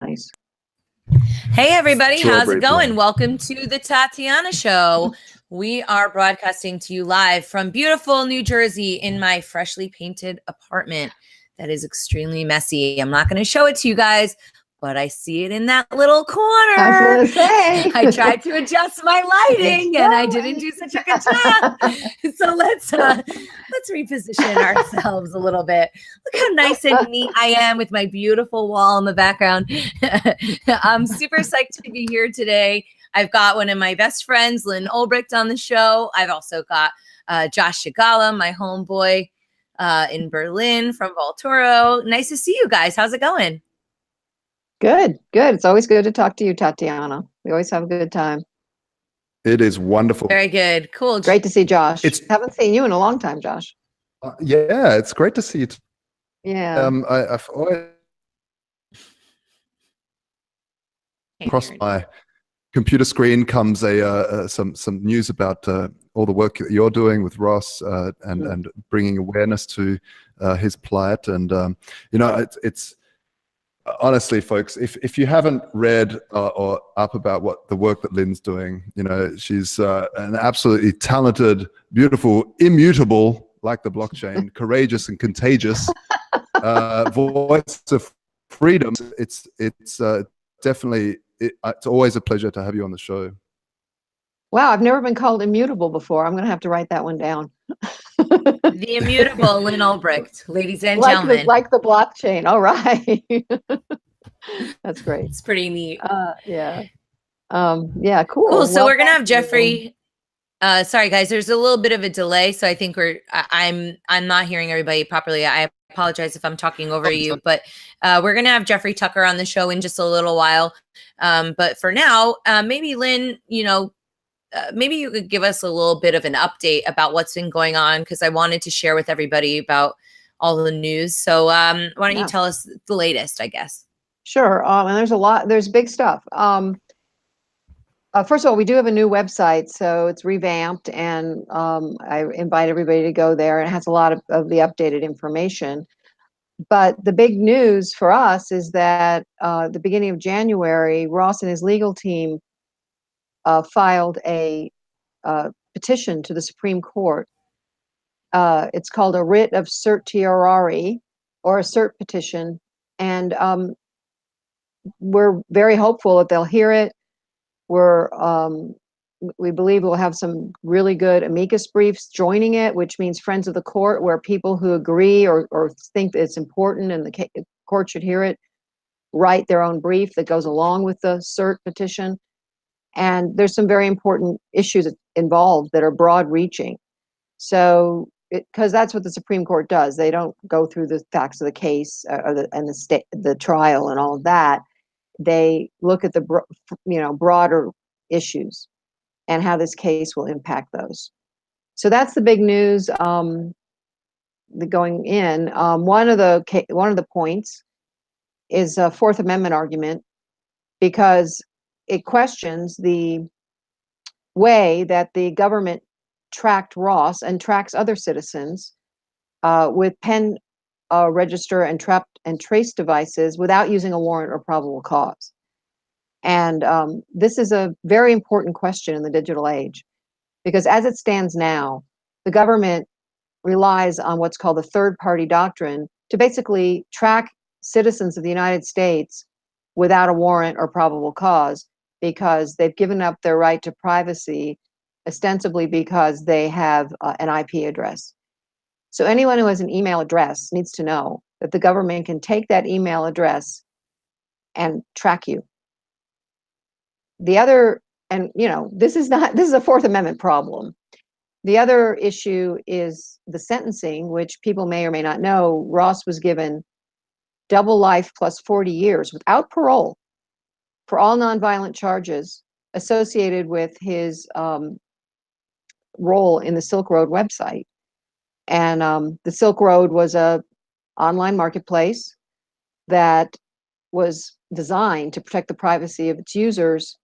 Nice. Hey, everybody. How's it going? Welcome to the Tatiana Show. We are broadcasting to you live from beautiful New Jersey in my freshly painted apartment that is extremely messy. I'm not going to show it to you guys, but I see it in that little corner. I was going to say. I tried to adjust my lighting and I didn't do such a good job. So let's reposition ourselves a little bit. Look how nice and neat I am with my beautiful wall in the background. I'm super psyched to be here today. I've got one of my best friends, Lyn Ulbricht, on the show. I've also got Josh Shigala, my homeboy in Berlin from Volturo. Nice to see you guys. How's it going? Good. It's always good to talk to you, Tatiana. We always have a good time. It is wonderful. Very good. Cool. Great to see Josh. Haven't seen you in a long time, Josh. Yeah, it's great to see you. Yeah. I've always across my computer screen comes some news about all the work that you're doing with Ross and bringing awareness to his plight. And it's honestly, folks, if you haven't read or up about what the work that Lyn's doing, she's an absolutely talented, beautiful, immutable, like the blockchain, courageous and contagious voice of freedom. It's definitely, it's always a pleasure to have you on the show. Wow, I've never been called immutable before. I'm going to have to write that one down. The immutable Lyn Ulbricht, ladies and gentlemen. Like the blockchain. All right. That's great. It's pretty neat. Yeah. Yeah, cool. Cool. So we're going to have Jeffrey. Sorry, guys, there's a little bit of a delay. So I think I'm not hearing everybody properly. I apologize if I'm talking over you, but we're going to have Jeffrey Tucker on the show in just a little while. But for now, maybe Lyn, maybe you could give us a little bit of an update about what's been going on, because I wanted to share with everybody about all the news. So why don't you tell us the latest, I guess? Sure. And there's big stuff. First of all, we do have a new website, so it's revamped, and I invite everybody to go there. It has a lot of the updated information. But the big news for us is that at the beginning of January, Ross and his legal team filed a petition to the Supreme Court. It's called a writ of certiorari, or a cert petition, and we're very hopeful that they'll hear it. We believe we'll have some really good amicus briefs joining it, which means friends of the court, where people who agree or think that it's important and the court should hear it write their own brief that goes along with the cert petition. And there's some very important issues involved that are broad-reaching. So, because that's what the Supreme Court does, they don't go through the facts of the case and the trial and all of that. They look at the broader issues and how this case will impact those. So that's the big news. Going in, one of the points is a Fourth Amendment argument, because it questions the way that the government tracked Ross and tracks other citizens with pen, register, and trace devices without using a warrant or probable cause. And this is a very important question in the digital age, because as it stands now, the government relies on what's called the third-party doctrine to basically track citizens of the United States without a warrant or probable cause, because they've given up their right to privacy, ostensibly because they have an IP address. So anyone who has an email address needs to know that the government can take that email address and track you. The other, and this is a Fourth Amendment problem. The other issue is the sentencing, which people may or may not know. Ross was given double life plus 40 years without parole for all nonviolent charges associated with his role in the Silk Road website. And the Silk Road was a online marketplace that was designed to protect the privacy of its users.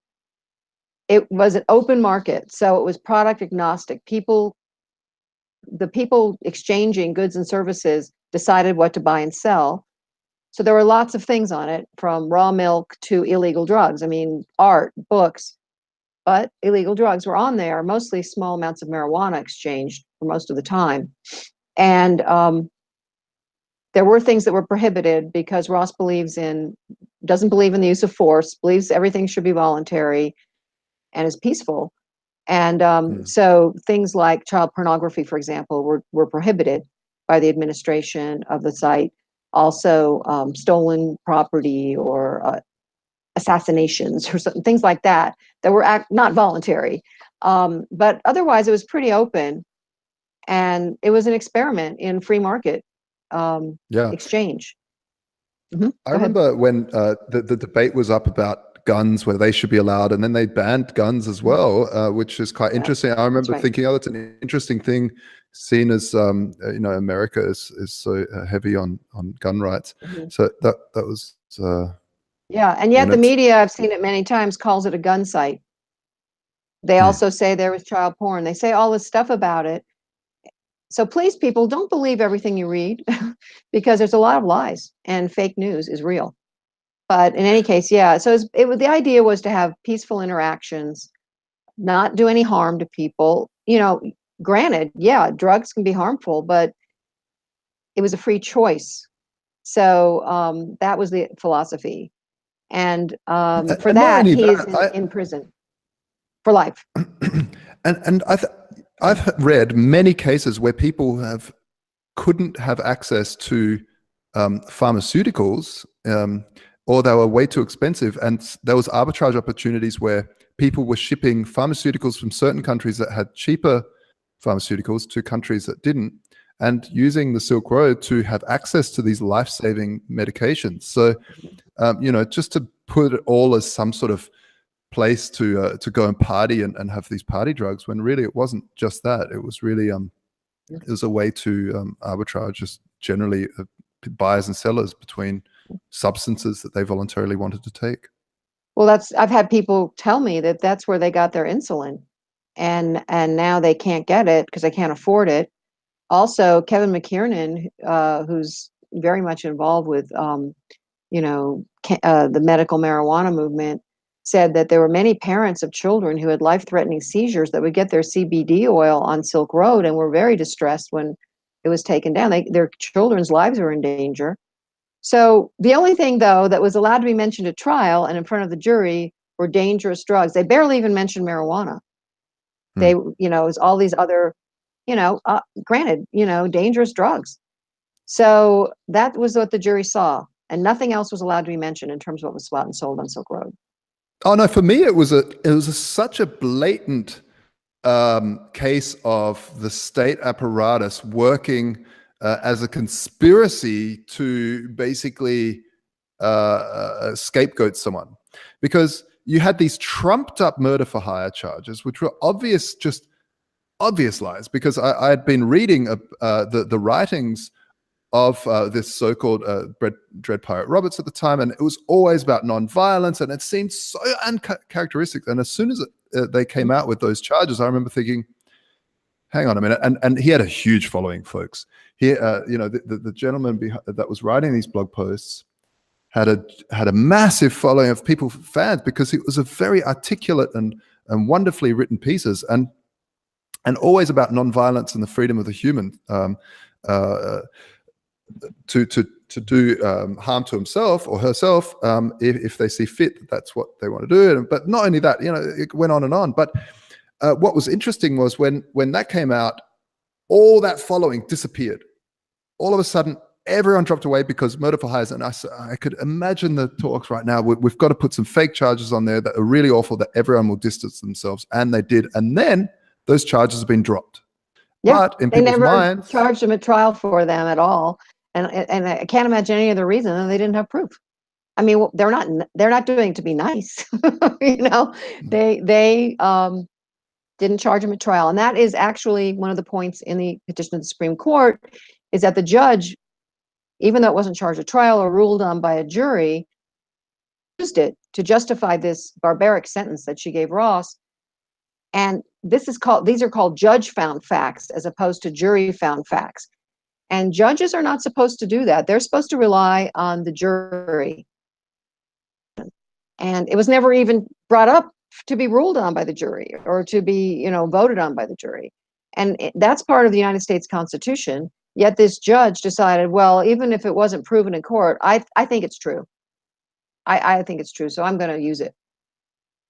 It was an open market, so it was product agnostic. The people exchanging goods and services decided what to buy and sell. So there were lots of things on it, from raw milk to illegal drugs. I mean, art, books, but illegal drugs were on there, mostly small amounts of marijuana exchanged for most of the time. And there were things that were prohibited because Ross doesn't believe in the use of force, believes everything should be voluntary and is peaceful. And so things like child pornography, for example, were prohibited by the administration of the site. Also, stolen property or assassinations or something, things like that were not voluntary. But otherwise, it was pretty open, and it was an experiment in free market exchange. I remember when the debate was up about guns, whether they should be allowed, and then they banned guns as well, which is quite interesting. I remember thinking, oh, that's an interesting thing, seen as America is so heavy on gun rights. So that was and yet the media, I've seen it many times, calls it a gun site. They also say there was child porn. They say all this stuff about it. So please, people, don't believe everything you read because there's a lot of lies, and fake news is real. But in any case, so the idea was to have peaceful interactions, not do any harm to people. Granted, drugs can be harmful, but it was a free choice. So that was the philosophy. And for that, he is in prison for life. And I've read many cases where people couldn't have access to pharmaceuticals, or they were way too expensive, and there was arbitrage opportunities where people were shipping pharmaceuticals from certain countries that had cheaper pharmaceuticals to countries that didn't, and using the Silk Road to have access to these life-saving medications. So, just to put it all as some sort of place to go and party and have these party drugs, when really it wasn't just that. It was really it was a way to arbitrage just generally buyers and sellers between substances that they voluntarily wanted to take. Well, I've had people tell me that that's where they got their insulin, and now they can't get it because they can't afford it. Also, Kevin McKiernan, who's very much involved with the medical marijuana movement, said that there were many parents of children who had life-threatening seizures that would get their CBD oil on Silk Road and were very distressed when it was taken down. Their children's lives were in danger. So the only thing, though, that was allowed to be mentioned at trial and in front of the jury were dangerous drugs. They barely even mentioned marijuana. It was all these other, granted, dangerous drugs. So that was what the jury saw, and nothing else was allowed to be mentioned in terms of what was bought and sold on Silk Road. Oh no! For me, it was such a blatant case of the state apparatus working as a conspiracy to basically scapegoat someone, because you had these trumped up murder for hire charges, which were obvious lies. Because I had been reading the writings of this so-called Dread Pirate Roberts at the time, and it was always about non-violence, and it seemed so uncharacteristic. And as soon as they came out with those charges, I remember thinking, hang on a minute. And he had a huge following, folks. He, the gentleman that was writing these blog posts had a massive following of people, fans, because it was a very articulate and wonderfully written pieces, and always about non-violence and the freedom of the human to do harm to himself or herself if they see fit. That's what they want to do. But not only that, it went on and on. But what was interesting was when that came out, all that following disappeared. All of a sudden, everyone dropped away because murder for hires. And I could imagine the talks right now. We've got to put some fake charges on there that are really awful, that everyone will distance themselves. And they did. And then those charges have been dropped. Yeah, but in they people's never minds, charged them at trial for them at all. And I can't imagine any other reason than they didn't have proof. I mean, they're not doing it to be nice. They didn't charge him at trial. And that is actually one of the points in the petition of the Supreme Court, is that the judge, even though it wasn't charged at trial or ruled on by a jury, used it to justify this barbaric sentence that she gave Ross. And these are called judge found facts as opposed to jury found facts. And judges are not supposed to do that. They're supposed to rely on the jury. And it was never even brought up to be ruled on by the jury or to be, voted on by the jury. And that's part of the United States Constitution. Yet this judge decided, well, even if it wasn't proven in court, I think it's true. I think it's true, so I'm going to use it.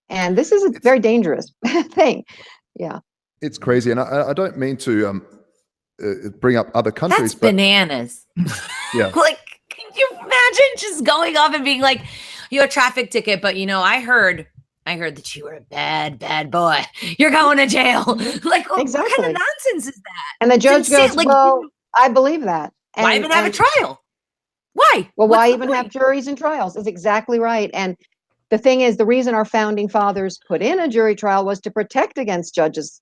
And this is a very dangerous thing. Yeah. It's crazy. And I don't mean to bring up other countries. That's bananas. Yeah. Like, can you imagine just going off and being like, "Your traffic ticket, but I heard that you were a bad boy. You're going to jail." Like, Exactly. What kind of nonsense is that? And the judge goes, well, I believe that. And, why even have a trial? Why? Well, What's why the even point? have juries and trials? Is exactly right. And the thing is, the reason our founding fathers put in a jury trial was to protect against judges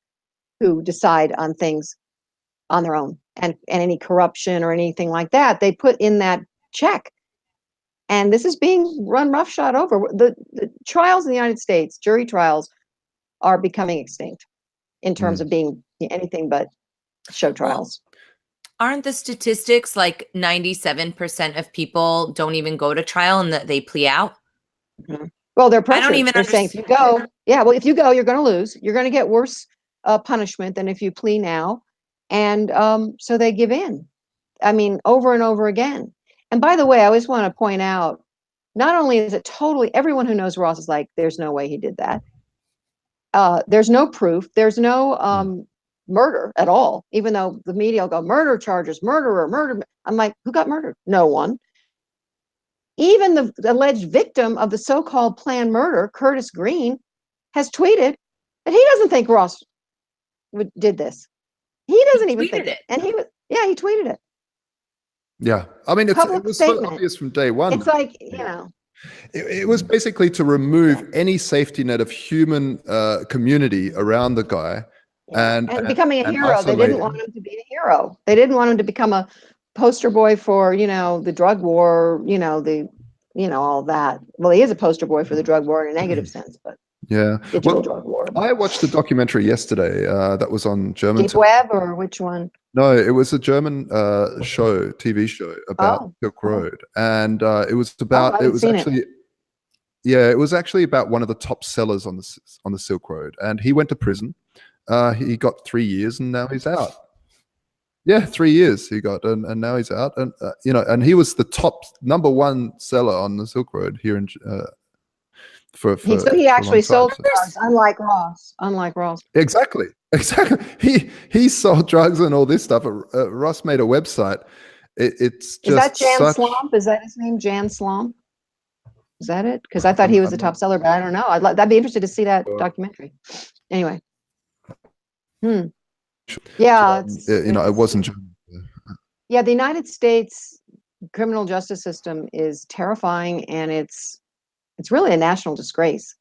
who decide on things on their own and any corruption or anything like that. They put in that check. And this is being run roughshod over. The trials in the United States, jury trials, are becoming extinct in terms of being anything but show trials. Well, aren't the statistics like 97% of people don't even go to trial and that they plea out? Mm-hmm. Well, they're pressured. They're saying if you go, if you go, you're going to lose. You're going to get worse punishment than if you plea now. And so they give in. I mean, over and over again. And by the way, I always want to point out, not only is it totally, everyone who knows Ross is like, there's no way he did that. There's no proof. There's no murder at all, even though the media will go, murder charges, murderer, murder. I'm like, who got murdered? No one. Even the alleged victim of the so-called planned murder, Curtis Green, has tweeted that he doesn't think Ross did this. He doesn't even think it. And he tweeted it. Yeah. I mean, it was so obvious from day one. It's like, It was basically to remove any safety net of human community around the guy. And becoming a hero. They didn't want him to be a hero. They didn't want him to become a poster boy for, the drug war, all that. Well, he is a poster boy for the drug war in a negative sense, but digital drug war. I watched a documentary yesterday that was on German. Deep Web or which one? No, it was a German TV show about Silk Road, and it was about. It was actually about one of the top sellers on the Silk Road, and he went to prison. He got 3 years, and now he's out. Yeah, 3 years he got, and now he's out, and and he was the top #1 seller on the Silk Road here in. So he actually sold drugs, unlike Ross. Exactly. He sold drugs and all this stuff. Ross made a website. It's just. Is that Jan Slomp? Is that his name, Jan Slomp? Is that it? Because I thought he was the top seller, but I don't know. I'd be interested to see that documentary. Anyway. Yeah. It wasn't. Yeah, the United States criminal justice system is terrifying, and it's really a national disgrace.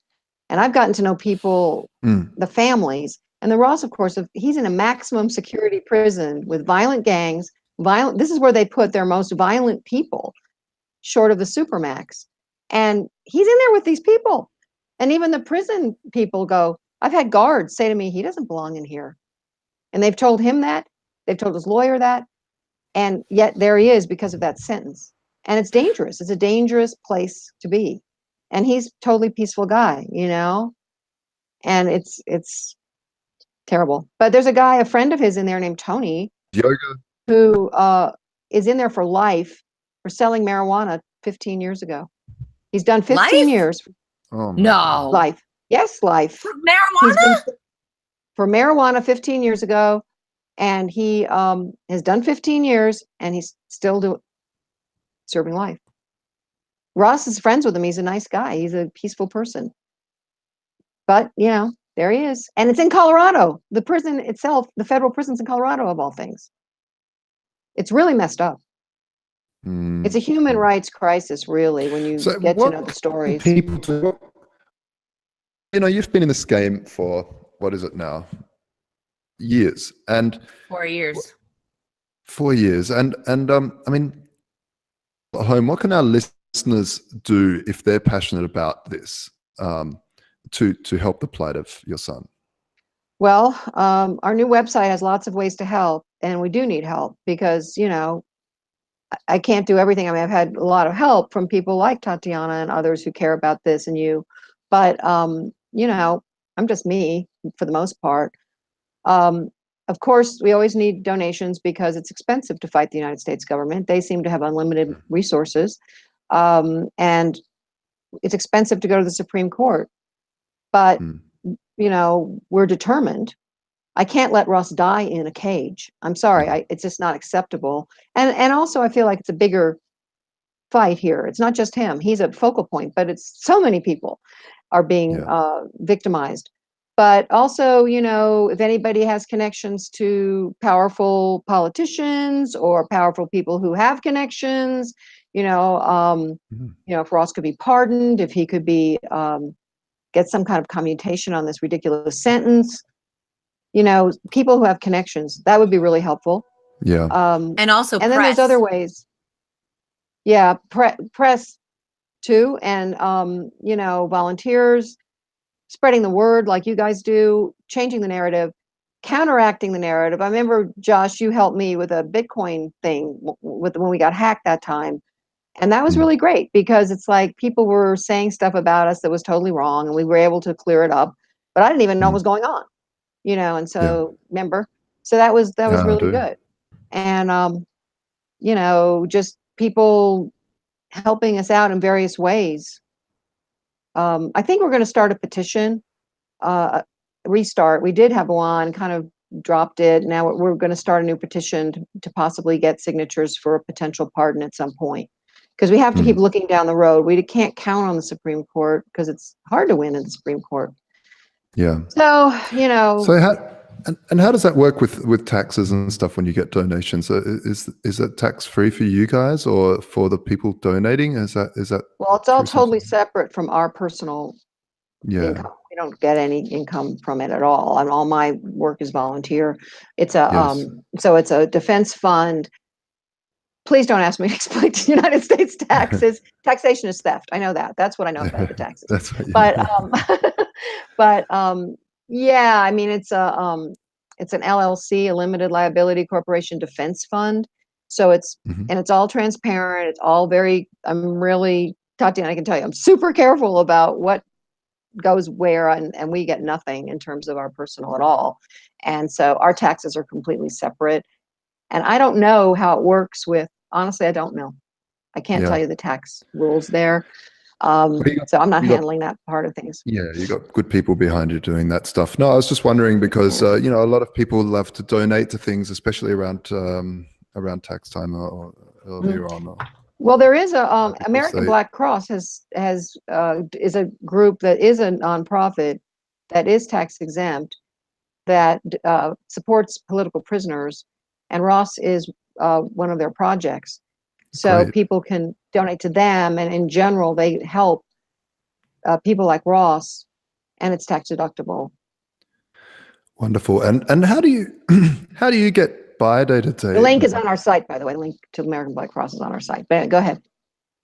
And I've gotten to know people, the families, and the Ross, of course, he's in a maximum security prison with violent gangs. This is where they put their most violent people, short of the Supermax. And he's in there with these people. And even the prison people go, I've had guards say to me, he doesn't belong in here. And they've told him that. They've told his lawyer that. And yet there he is because of that sentence. And it's dangerous. It's a dangerous place to be. And he's a totally peaceful guy, and it's terrible. But there's a friend of his in there named Tony, who is in there for life for selling marijuana 15 years ago. He's done 15 years. Oh, no. Life. Yes, life. For marijuana? For marijuana 15 years ago. And he has done 15 years and he's still serving life. Ross is friends with him. He's a nice guy. He's a peaceful person. But, there he is. And it's in Colorado. The prison itself, the federal prison's in Colorado, of all things. It's really messed up. It's a human rights crisis, really, when you get to know the stories. People you've been in this game for, what is it now? Years. And 4 years. 4 years. And I mean, at home, what can our listeners do if they're passionate about this to help the plight of your son? Well, our new website has lots of ways to help, and we do need help because, you know, I can't do everything. I mean, I've had a lot of help from people like Tatiana and others who care about this and you, but, you know, I'm just me for the most part. Um, of course, we always need donations because it's expensive to fight the United States government. They seem to have unlimited resources, and it's expensive to go to the Supreme Court. But, Mm. you know, we're determined. I can't let Ross die in a cage. I'm sorry. Yeah. It's just not acceptable. And also, I feel like it's a bigger fight here. It's not just him. He's a focal point, but it's so many people are being Yeah. victimized. But also, you know, if anybody has connections to powerful politicians or powerful people who have connections, you know, Mhm. you know, if Ross could be pardoned, if he could be get some kind of commutation on this ridiculous sentence, you know, people who have connections, that would be really helpful. Yeah. And also And then there's other ways. Yeah, press too, and you know, volunteers, spreading the word like you guys do, changing the narrative, counteracting the narrative. I remember, Josh, you helped me with a Bitcoin thing with when we got hacked that time. And that was Mm. really great because it's like people were saying stuff about us that was totally wrong and we were able to clear it up. But I didn't even know what Mm. was going on, you know, and Yeah. so remember. So that was Yeah, I really do. good. And you know, just people helping us out in various ways. I think we're going to start a petition, restart. We did have one, kind of dropped it. Now we're going to start a new petition to possibly get signatures for a potential pardon at some point. Because we have to keep Mm. looking down the road. We can't count on the Supreme Court because it's hard to win in the Supreme Court. Yeah. So, you know. So and how does that work with taxes and stuff when you get donations? Is that tax free for you guys or for the people donating? Is that Well, it's all through some? totally separate from our personal Yeah. income. We don't get any income from it at all. And all my work is volunteer. It's a Yes. so it's a defense fund. Please don't ask me to explain to United States taxes. Taxation is theft. I know that. That's what I know about the taxes. That's what you But know. but yeah, I mean it's an LLC, a limited liability corporation defense fund. So it's Mhm. and it's all transparent. It's all very. I'm really Tatiana. I can tell you, I'm super careful about what goes where, and we get nothing in terms of our personal at all. And so our taxes are completely separate. And I don't know how it works with, honestly, I don't know. I can't Yeah. tell you the tax rules there. Well, So I'm not you got handling that part of things. yeah, you got good people behind you doing that stuff. No, I was just wondering because you know a lot of people love to donate to things, especially around tax time or Mm. earlier on. Well, there is a Because American they Black Cross has is a group that is a nonprofit that is tax exempt that supports political prisoners, and Ross is one of their projects. So great, people can donate to them, and in general, they help people like Ross, and it's tax deductible. wonderful. And how do you how do you get by day to The day? link is on our site, by the way. The link to American Black Cross is on our site. But go ahead.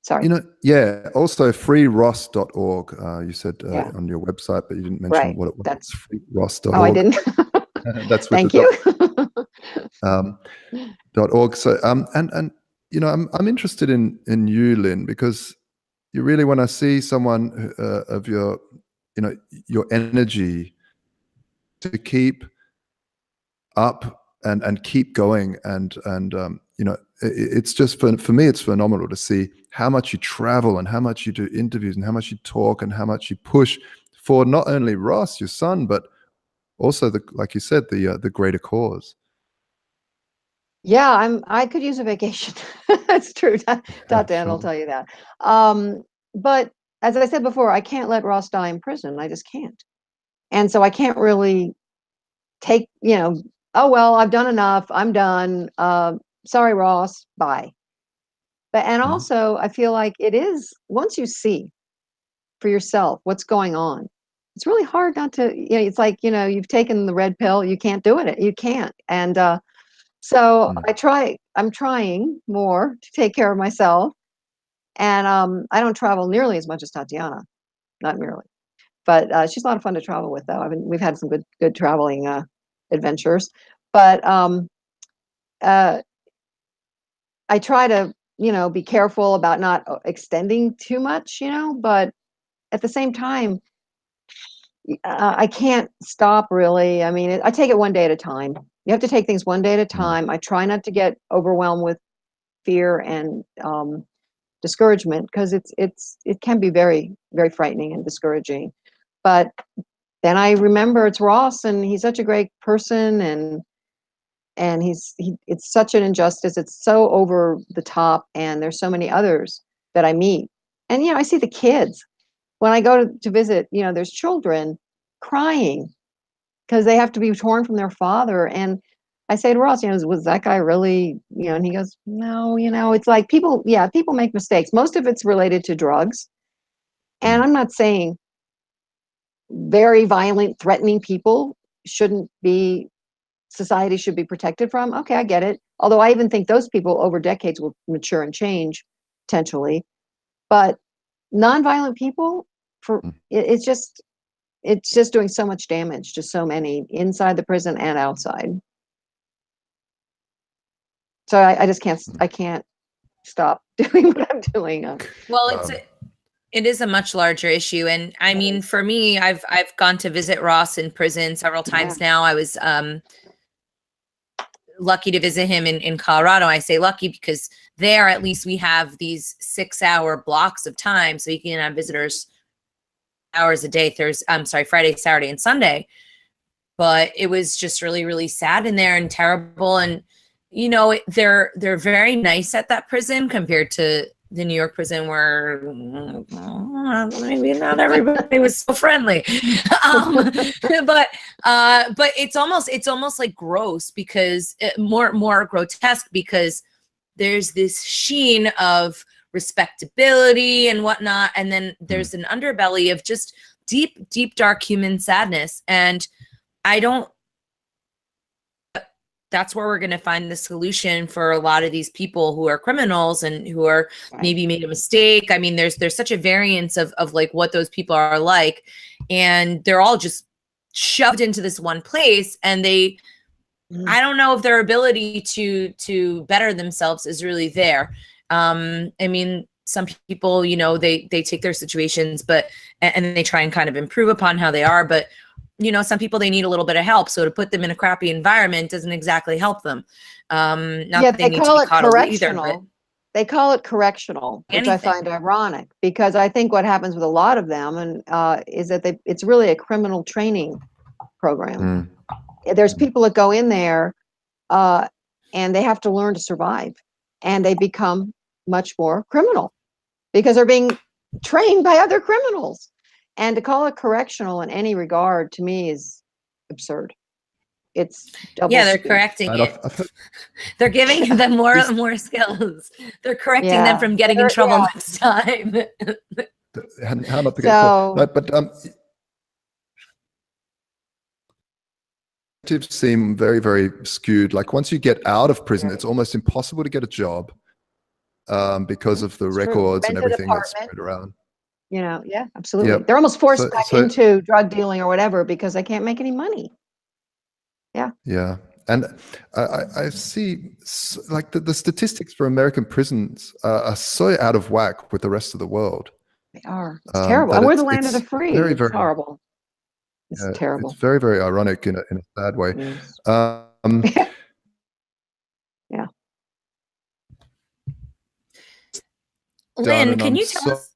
Sorry. You know, yeah. Also, freeross.org. You said Yeah. on your website, but you didn't mention Right. what it was. That's. Freeross.org. Oh, I didn't. That's with Thank the you. .org. So and you know I'm interested in you, Lyn, because you really when I see someone of your you know your energy to keep up and keep going and you know it's just for me it's phenomenal to see how much you travel and how much you do interviews and how much you talk and how much you push for not only Ross your son but also the like you said the greater cause. Yeah, I could use a vacation. That's true. Tatiana will Sure. tell you that. But as I said before, I can't let Ross die in prison. I just can't. And so I can't really take, you know, oh well, I've done enough. I'm done. Sorry, Ross. Bye. But and Mhm. also I feel like it is once you see for yourself what's going on, it's really hard not to, you know, it's like, you know, you've taken the red pill, you can't do it. You can't. And so Mm. I'm trying more to take care of myself. And I don't travel nearly as much as Tatiana, not nearly. But she's a lot of fun to travel with, though. I mean, we've had some good traveling adventures. But I try to, be careful about not extending too much, but at the same time, I can't stop really. I mean, I take it one day at a time. You have to take things one day at a time. I try not to get overwhelmed with fear and discouragement, because it can be very, very frightening and discouraging. But then I remember it's Ross, and he's such a great person, and it's such an injustice. It's so over the top, and there's so many others that I meet. And I see the kids when I go to visit. There's children crying because they have to be torn from their father. And I say to Ross, was that guy really, and he goes, no, it's like people make mistakes. Most of it's related to drugs. And I'm not saying very violent, threatening people society should be protected from. Okay, I get it. Although I even think those people over decades will mature and change potentially. But nonviolent people, it's just doing so much damage to so many inside the prison and outside. So I just can't stop doing what I'm doing. Well, it is a much larger issue. And I mean, for me, I've gone to visit Ross in prison several times now. I was lucky to visit him in Colorado. I say lucky because there, at least we have these 6-hour blocks of time. So you can have visitors hours a day, Friday, Saturday, and Sunday. But it was just really, really sad in there and terrible. And, they're very nice at that prison compared to the New York prison, where maybe not everybody was so friendly. But it's almost like gross, because more grotesque, because there's this sheen of respectability and whatnot, and then there's an underbelly of just deep dark human sadness. And that's where we're going to find the solution for a lot of these people who are criminals and who are maybe made a mistake. I mean, there's such a variance of like what those people are like, and they're all just shoved into this one place. And I don't know if their ability to better themselves is really there. I mean, some people, they take their situations, and they try and kind of improve upon how they are. But some people, they need a little bit of help. So to put them in a crappy environment doesn't exactly help them. They call it correctional. They call it correctional, which I find ironic, because I think what happens with a lot of them is that it's really a criminal training program. There's people that go in there and they have to learn to survive, and they become much more criminal because they're being trained by other criminals. And to call it correctional in any regard, to me, is absurd. It's they're correcting it. They're giving them more skills. They're correcting them from getting in trouble next time. How not to get caught. No, but tips seem very, very skewed. Like once you get out of prison, it's almost impossible to get a job because of the records and everything that's spread around. Absolutely. Yep. They're almost forced back into drug dealing or whatever because they can't make any money. Yeah. And I see like the statistics for American prisons are so out of whack with the rest of the world. They are. It's terrible. And we're the land of the free. Very, it's horrible. It's terrible. It's very, very ironic in a sad way. Yes. Yeah. Lyn, can you tell us?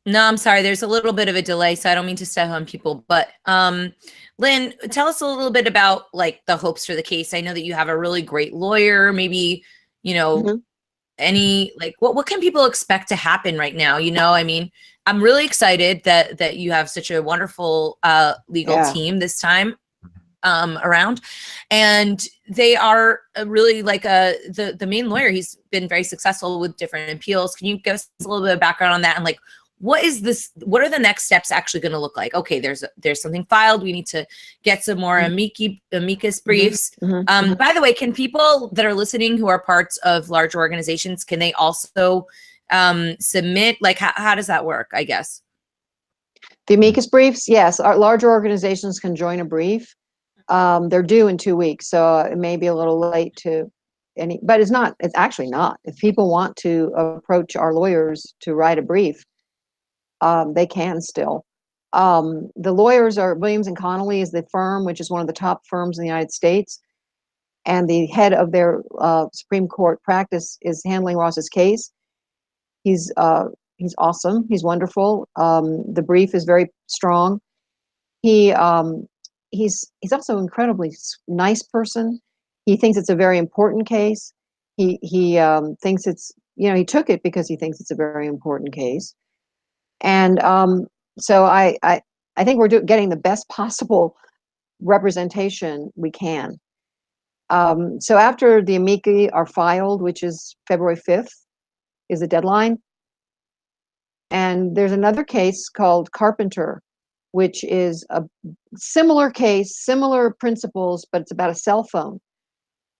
No, I'm sorry. There's a little bit of a delay, so I don't mean to step on people. But Lyn, tell us a little bit about like the hopes for the case. I know that you have a really great lawyer. Maybe any like what can people expect to happen right now? I mean, I'm really excited that you have such a wonderful legal team this time around, and they are really like the main lawyer. He's been very successful with different appeals. Can you give us a little bit of background on that, and like what are the next steps actually going to look like? Okay, there's something filed. We need to get some more amicus briefs. By the way, can people that are listening who are parts of large organizations, can they also submit? Like how does that work, I guess? The amicus briefs, yes, our larger organizations can join a brief. They're due in 2 weeks, so it may be a little late to any, but it's not, it's actually not. If people want to approach our lawyers to write a brief, they can still. The lawyers are Williams and Connolly is the firm, which is one of the top firms in the United States. And the head of their Supreme Court practice is handling Ross's case. He's awesome. He's wonderful. The brief is very strong. He's also an incredibly nice person. He thinks it's a very important case. He thinks it's, he took it because he thinks it's a very important case. And so I think we're getting the best possible representation we can. So after the amici are filed, which is February 5th, is the deadline. And there's another case called Carpenter, which is a similar case, similar principles, but it's about a cell phone.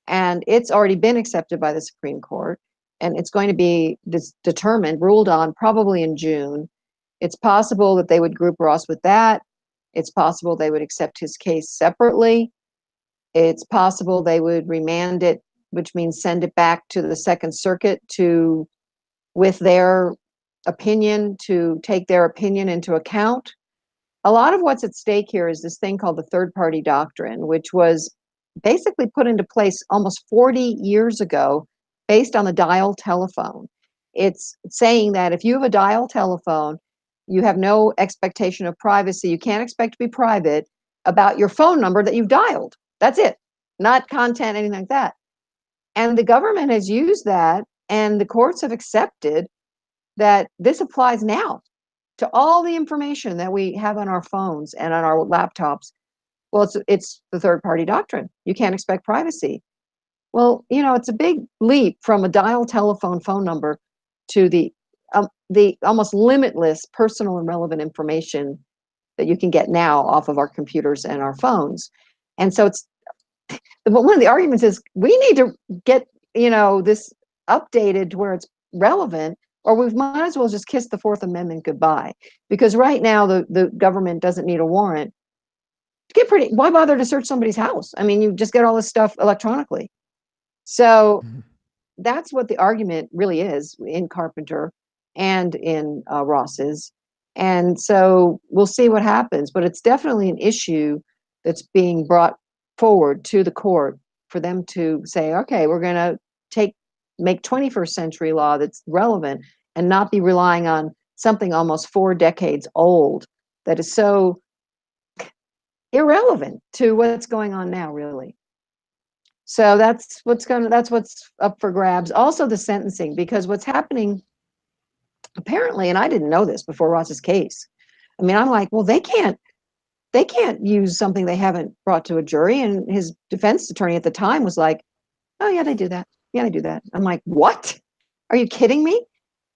And it's already been accepted by the Supreme Court, and it's going to be determined, ruled on probably in June. It's possible that they would group Ross with that. It's possible they would accept his case separately. It's possible they would remand it, which means send it back to the Second Circuit with their opinion, to take their opinion into account. A lot of what's at stake here is this thing called the third-party doctrine, which was basically put into place almost 40 years ago based on the dial telephone. It's saying that if you have a dial telephone, you have no expectation of privacy. You can't expect to be private about your phone number that you've dialed. That's it. Not content, anything like that. And the government has used that, and the courts have accepted that this applies now to all the information that we have on our phones and on our laptops. Well, it's the third-party doctrine. You can't expect privacy. Well, it's a big leap from a dial telephone phone number to the almost limitless personal and relevant information that you can get now off of our computers and our phones. And so one of the arguments is we need to get, this updated to where it's relevant, or we might as well just kiss the Fourth Amendment goodbye. Because right now the government doesn't need a warrant. Why bother to search somebody's house? I mean, you just get all this stuff electronically. So that's what the argument really is in Carpenter and in Ross's. And so we'll see what happens, but it's definitely an issue that's being brought forward to the court for them to say, okay, we're going to make 21st century law that's relevant and not be relying on something almost 4 decades old that is so irrelevant to what's going on now, really. So that's what's up for grabs. Also the sentencing, because what's happening apparently, and I didn't know this before Ross's case. I mean, I'm like, well, they can't use something they haven't brought to a jury. And his defense attorney at the time was like, oh yeah, they do that. Yeah, they do that. I'm like, what? Are you kidding me?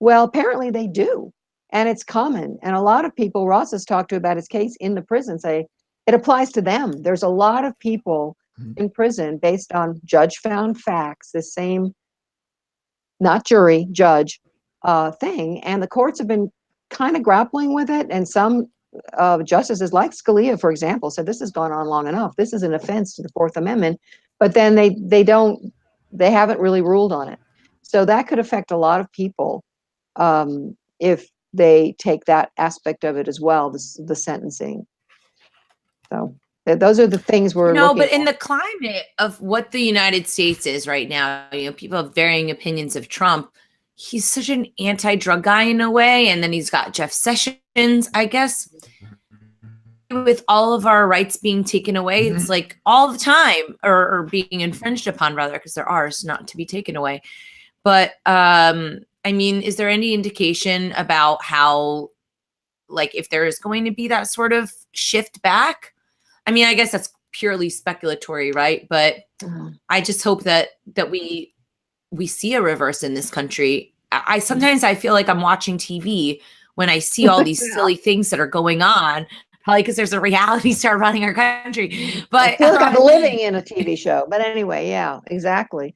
Well, apparently they do. And it's common. And a lot of people Ross has talked to about his case in the prison say it applies to them. There's a lot of people in prison based on judge found facts, the same, not jury, judge thing. And the courts have been kind of grappling with it. And some justices like Scalia, for example, said this has gone on long enough. This is an offense to the Fourth Amendment. But then they haven't really ruled on it. So that could affect a lot of people if they take that aspect of it as well, the sentencing. So those are the things we're looking but in at. the climate of what the United States is right now, people have varying opinions of Trump. He's such an anti-drug guy in a way. And then he's got Jeff Sessions, I guess. With all of our rights being taken away, it's like all the time, or being infringed upon, rather, because they're ours, not to be taken away. But I mean, is there any indication about how, like, if there is going to be that sort of shift back? I mean, I guess that's purely speculatory, right? But I just hope that we see a reverse in this country. I sometimes I feel like I'm watching TV when I see all these silly things that are going on. Probably because there's a reality star running our country. But I feel like I'm living in a TV show. But anyway, yeah, exactly.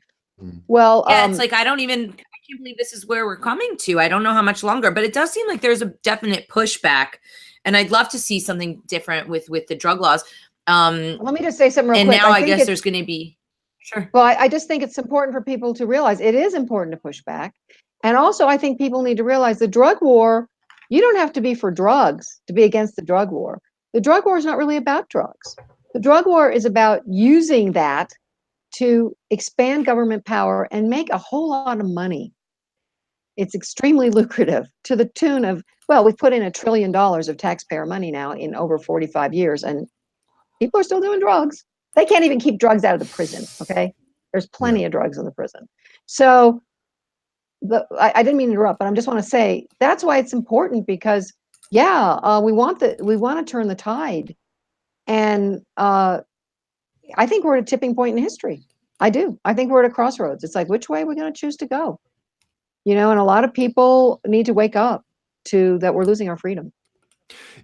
Well, yeah, it's like I can't believe this is where we're coming to. I don't know how much longer, but it does seem like there's a definite pushback. And I'd love to see something different with the drug laws. Let me just say something real and quick. now I guess there's going to be, sure. Well, I just think it's important for people to realize it is important to push back. And also, I think people need to realize the drug war, you don't have to be for drugs to be against the drug war. The drug war is not really about drugs. The drug war is about using that to expand government power and make a whole lot of money. It's extremely lucrative to the tune of, well, we've put in $1 trillion of taxpayer money now in over 45 years, and people are still doing drugs. They can't even keep drugs out of the prison, okay? There's plenty of drugs in the prison. So I didn't mean to interrupt, but I just want to say that's why it's important, because we want to turn the tide. And I think we're at a tipping point in history. I do. I think we're at a crossroads. It's like, which way are we going to choose to go? And a lot of people need to wake up to that we're losing our freedom.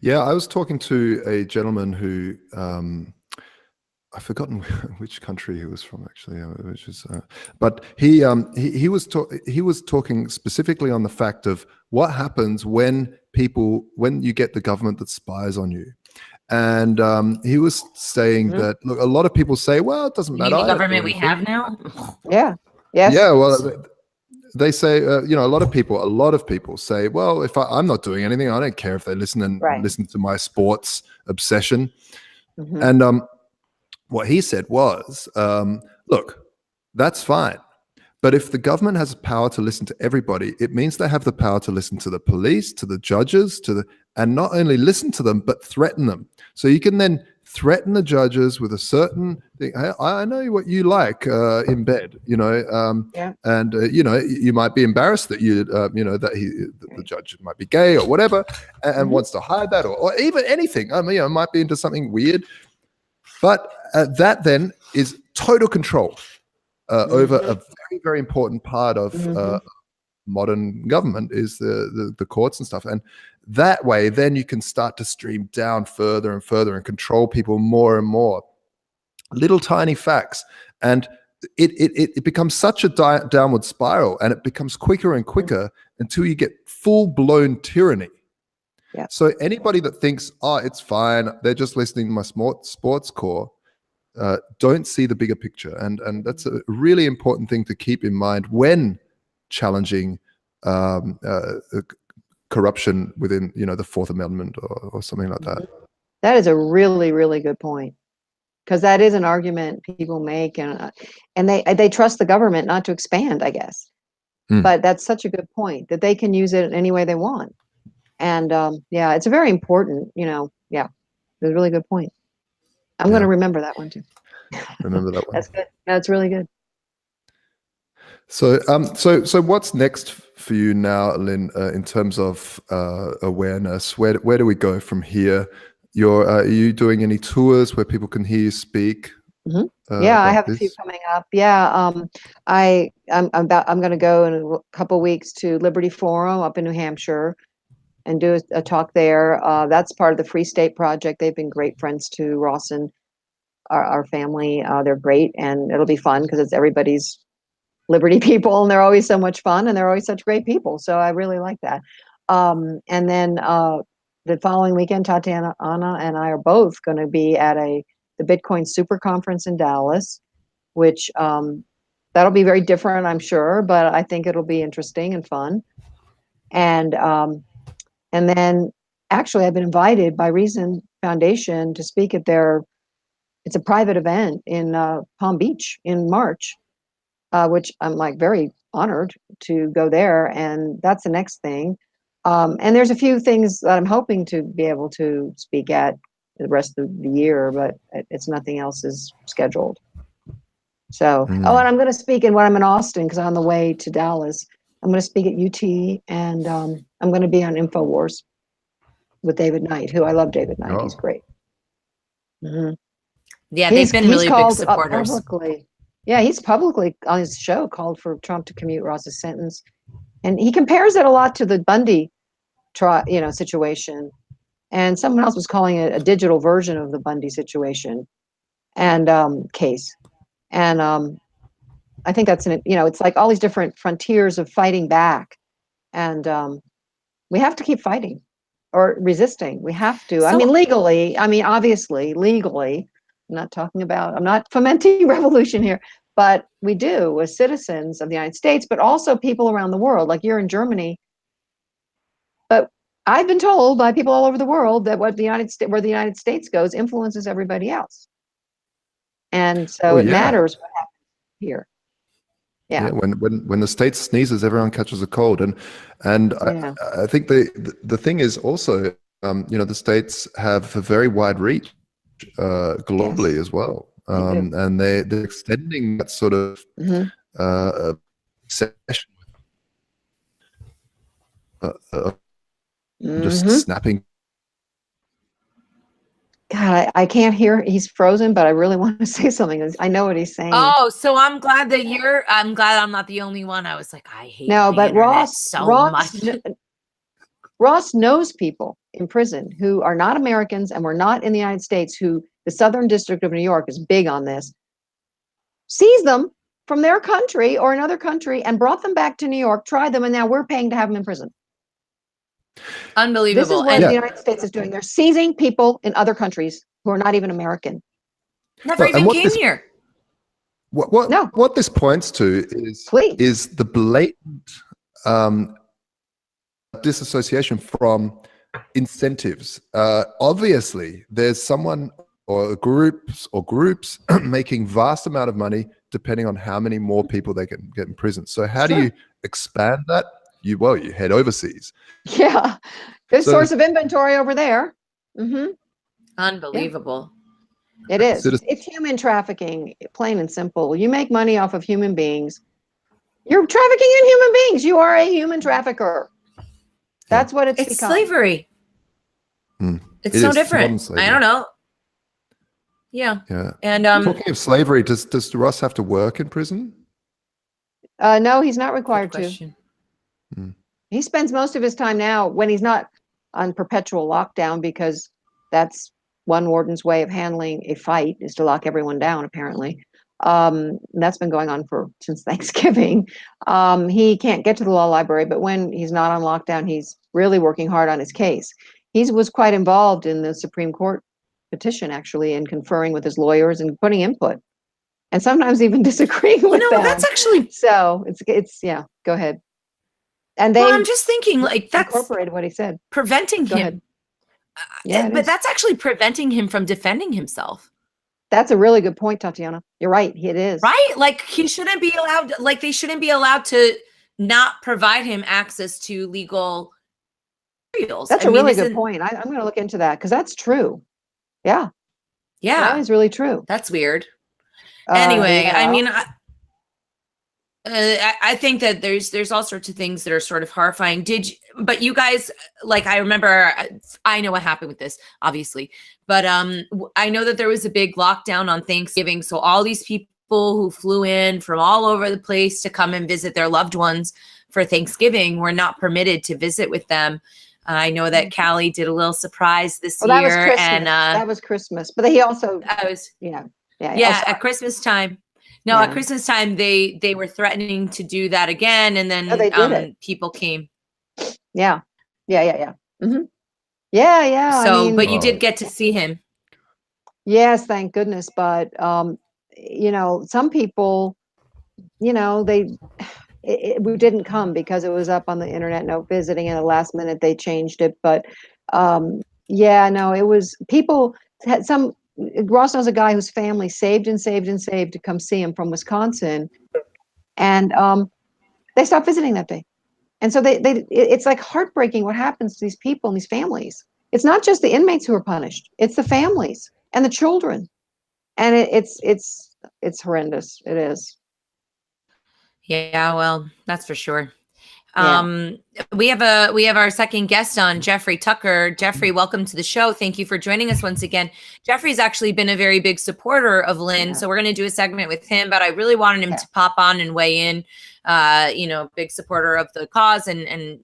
Yeah, I was talking to a gentleman who I've forgotten which country he was from, actually, which is, but he was talking specifically on the fact of what happens when you get the government that spies on you. And he was saying that, look, a lot of people say, well, it doesn't matter. The government we have now? Yeah. Yes. Yeah. Well, they say, a lot of people say, well, if I'm not doing anything, I don't care if they listen to my sports obsession. Mm-hmm. And what he said was, look, that's fine. But if the government has power to listen to everybody, it means they have the power to listen to the police, to the judges, and not only listen to them, but threaten them. So you can then threaten the judges with a certain thing. Hey, I know what you like in bed, and you might be embarrassed that the judge might be gay or whatever, and wants to hide that, or even anything. Might be into something weird. But that then is total control over a very, very important part of modern government is the courts and stuff. And that way, then you can start to stream down further and further and control people more and more. Little tiny facts. And it becomes such a downward spiral, and it becomes quicker and quicker until you get full-blown tyranny. Yeah. So anybody that thinks, it's fine, they're just listening to my sports core, don't see the bigger picture. And that's a really important thing to keep in mind when challenging corruption within, the Fourth Amendment or something like that. That is a really, really good point, because that is an argument people make, and they trust the government not to expand, I guess. But that's such a good point, that they can use it any way they want. And it's a very important, it's a really good point. I'm going to remember that one too. Remember that one. That's good. That's really good. So, so what's next for you now, Lyn, in terms of awareness? Where do we go from here? Are you doing any tours where people can hear you speak? I have a few coming up. I'm going to go in a couple weeks to Liberty Forum up in New Hampshire and do a talk there. That's part of the Free State Project. They've been great friends to Ross and our family. They're great, and it'll be fun because it's everybody's Liberty people, and they're always so much fun, and they're always such great people. So I really like that. And then the following weekend, Tatiana, Anna, and I are both going to be at the Bitcoin Super Conference in Dallas, which that'll be very different, I'm sure, but I think it'll be interesting and fun. And then actually I've been invited by Reason Foundation to speak at it's a private event in Palm Beach in March, which I'm very honored to go there. And that's the next thing. And there's a few things that I'm hoping to be able to speak at the rest of the year, but it's nothing else is scheduled. So, and I'm going to speak when I'm in Austin, because I'm on the way to Dallas. I'm going to speak at UT, and I'm going to be on InfoWars with David Knight, who I love. David Knight, he's great. Yeah, they've been really big supporters. He's publicly on his show called for Trump to commute Ross's sentence, and he compares it a lot to the Bundy situation. And someone else was calling it a digital version of the Bundy situation and case. And I think that's it's like all these different frontiers of fighting back, and we have to keep fighting. or resisting. We have to. I So- mean, legally. I mean, obviously, legally. I'm not talking about. I'm not fomenting revolution here, but we do as citizens of the United States, but also people around the world. Like you're in Germany, but I've been told by people all over the world that where the United States goes influences everybody else, and so Oh, it yeah. matters what happens here. Yeah, when the state sneezes, everyone catches a cold, and Yeah. I think the thing is also, the states have a very wide reach globally as well, They do. and they're extending that sort of Mhm. session, just Mhm. snapping. God, I can't hear. He's frozen, but I really want to say something. I know what he's saying. Oh, so I'm glad I'm glad I'm not the only one. I was like, I hate No, the but internet so much. Ross knows people in prison who are not Americans and were not in the United States, who the Southern District of New York is big on this, seized them from their country or another country and brought them back to New York, tried them, and now we're paying to have them in prison. Unbelievable. This is what And the United States is doing. They're seizing people in other countries who are not even American. never even came here. No. What this points to Please. is the blatant disassociation from incentives. Obviously, there's someone or groups making vast amount of money depending on how many more people they can get in prison. So how do you expand that? You head overseas. Yeah. Good So- source of inventory over there. Mm-hmm. Unbelievable. It is. Citizen- It's human trafficking, plain and simple. You make money off of human beings. You're trafficking in human beings. You are a human trafficker. That's what it's become. Slavery. It's It no is different. modern slavery. I don't know. Yeah. Yeah. And Talking of slavery, does Ross have to work in prison? No, he's not good required to. question. He spends most of his time now when he's not on perpetual lockdown, because that's one warden's way of handling a fight, is to lock everyone down, apparently. That's been going on since Thanksgiving. He can't get to the law library, but when he's not on lockdown, he's really working hard on his case. He was quite involved in the Supreme Court petition, actually, and conferring with his lawyers and putting input, and sometimes even disagreeing with them. That's actually, So it's yeah. Go ahead. And they well, I'm just thinking, like, that's incorporated what he said. preventing Go him. ahead. Yeah, But that's actually preventing him from defending himself. That's a really good point, Tatiana. You're right. It is. Right? Like, he shouldn't be allowed, like, they shouldn't be allowed to not provide him access to legal materials. That's a really good point. I'm going to look into that, because that's true. Yeah. That Yeah. is really true. That's weird. Anyway, yeah. I mean, I think that there's all sorts of things that are sort of horrifying. But you guys, like, I remember, I know what happened with this, obviously, but I know that there was a big lockdown on Thanksgiving. So all these people who flew in from all over the place to come and visit their loved ones for Thanksgiving were not permitted to visit with them. I know that Callie did a little surprise this Well, that was year, Christmas. and that was Christmas. But he also, yeah. at Christmas time. No, Yeah. at Christmas time, they were threatening to do that again, and then they did it. people came. Yeah. Mm-hmm. Yeah. So, I mean, but you did get to see him. yes, thank goodness. But some people, we didn't come because it was up on the internet, no visiting, and at the last minute they changed it. But it was people had some. Ross knows a guy whose family saved to come see him from Wisconsin, and they stopped visiting that day. And so it's like heartbreaking what happens to these people and these families. It's not just the inmates who are punished; it's the families and the children, and it's horrendous. It is. Yeah, well, that's for sure. Yeah. We have our second guest on, Jeffrey Tucker. Jeffrey, welcome to the show. Thank you for joining us once again. Jeffrey's actually been a very big supporter of Lyn, so we're going to do a segment with him, but I really wanted him to pop on and weigh in. Big supporter of the cause, and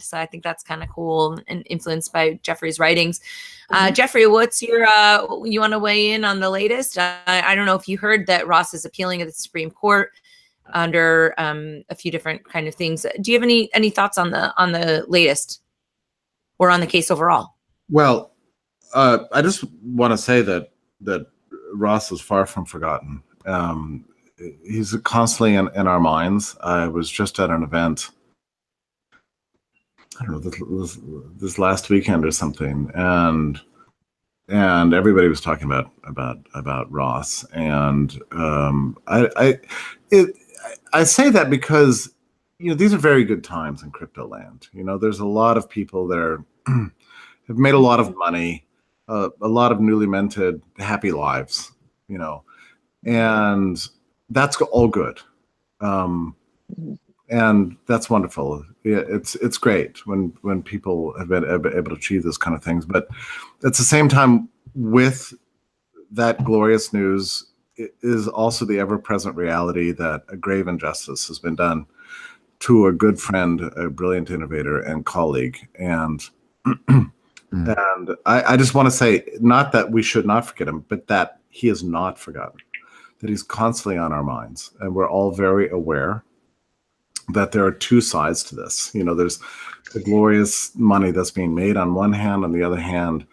so I think that's kind of cool, and influenced by Jeffrey's writings. Jeffrey, what's your you want to weigh in on the latest? I don't know if you heard that Ross is appealing at the Supreme Court under a few different kind of things. Do you have any thoughts on the latest? or on the case overall? Well, I just want to say that Ross is far from forgotten. He's constantly in our minds. I was just at an event, I don't know, this last weekend or something, and everybody was talking about Ross, and I say that because these are very good times in crypto land. There's a lot of people there have made a lot of money, a lot of newly minted happy lives, and that's all good. And that's wonderful. It's great when people have been able to achieve this kind of things. But at the same time, with that glorious news is also the ever-present reality that a grave injustice has been done to a good friend, a brilliant innovator and colleague. And and I just want to say, not that we should not forget him, but that he is not forgotten, that he's constantly on our minds. And we're all very aware that there are two sides to this. There's the glorious money that's being made on one hand. On the other hand,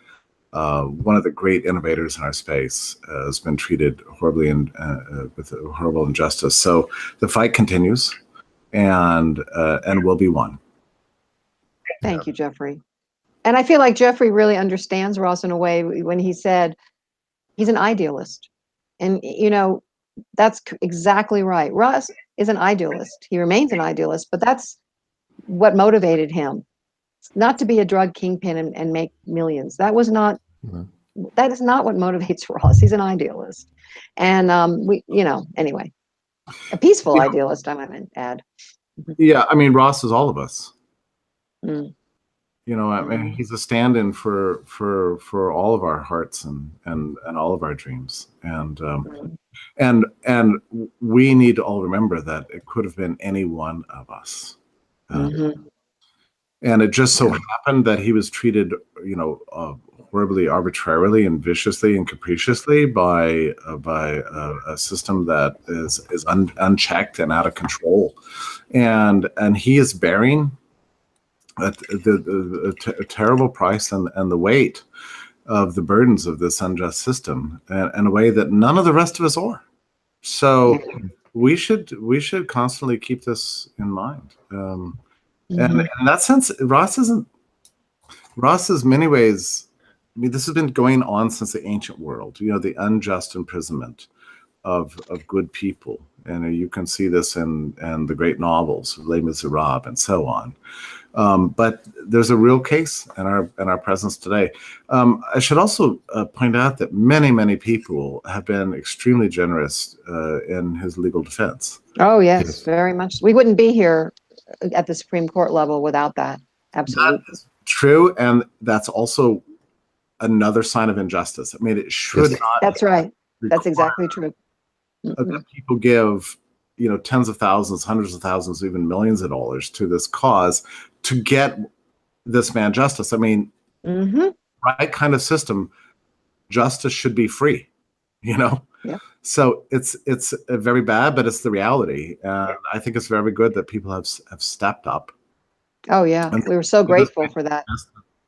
one of the great innovators in our space has been treated horribly and with a horrible injustice. So the fight continues, and will be won. Thank you, Jeffrey. And I feel like Jeffrey really understands Ross in a way when he said he's an idealist. And, that's exactly right. Ross is an idealist. He remains an idealist, but that's what motivated him. Not to be a drug kingpin and make millions. That is not what motivates Ross. He's an idealist. And anyway, a peaceful idealist, I might add. Yeah, I mean, Ross is all of us. Mm. I mean, he's a stand-in for all of our hearts and all of our dreams, and we need to all remember that it could have been any one of us, and it just so happened that he was treated, horribly, arbitrarily, and viciously and capriciously by a system that is unchecked and out of control, and he is bearing a terrible price and the weight of the burdens of this unjust system in a way that none of the rest of us are. So we should constantly keep this in mind. And in that sense, Ross is many ways. I mean, this has been going on since the ancient world. The unjust imprisonment of good people, and you can see this in the great novels, Les Miserables, and so on. But there's a real case in our presence today. I should also point out that many people have been extremely generous in his legal defense. Oh yes, very much. We wouldn't be here at the Supreme Court level without that. Absolutely. That's true, and that's also another sign of injustice. I mean, it should not. That's right. That's exactly true. That people give, tens of thousands, hundreds of thousands, even millions of dollars to this cause to get this man justice. I mean, right kind of system, justice should be free, Yeah. So it's very bad, but it's the reality. And I think it's very good that people have stepped up. Oh yeah, and we were so grateful for that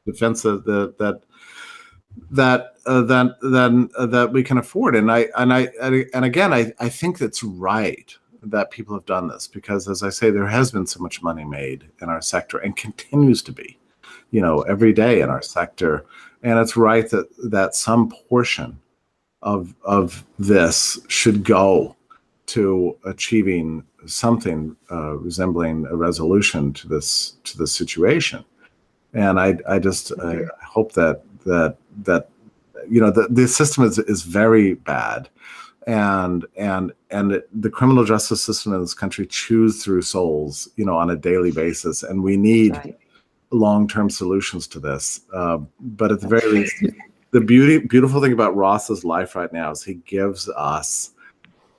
defense that we can afford. And again, I think it's right that people have done this, because, as I say, there has been so much money made in our sector and continues to be, every day in our sector. And it's right that some portion of this should go to achieving something resembling a resolution to this situation. And I hope that the system is very bad, and the criminal justice system in this country chews through souls, on a daily basis, and we need long-term solutions to this. But at the very least, the beautiful thing about Ross's life right now is he gives us,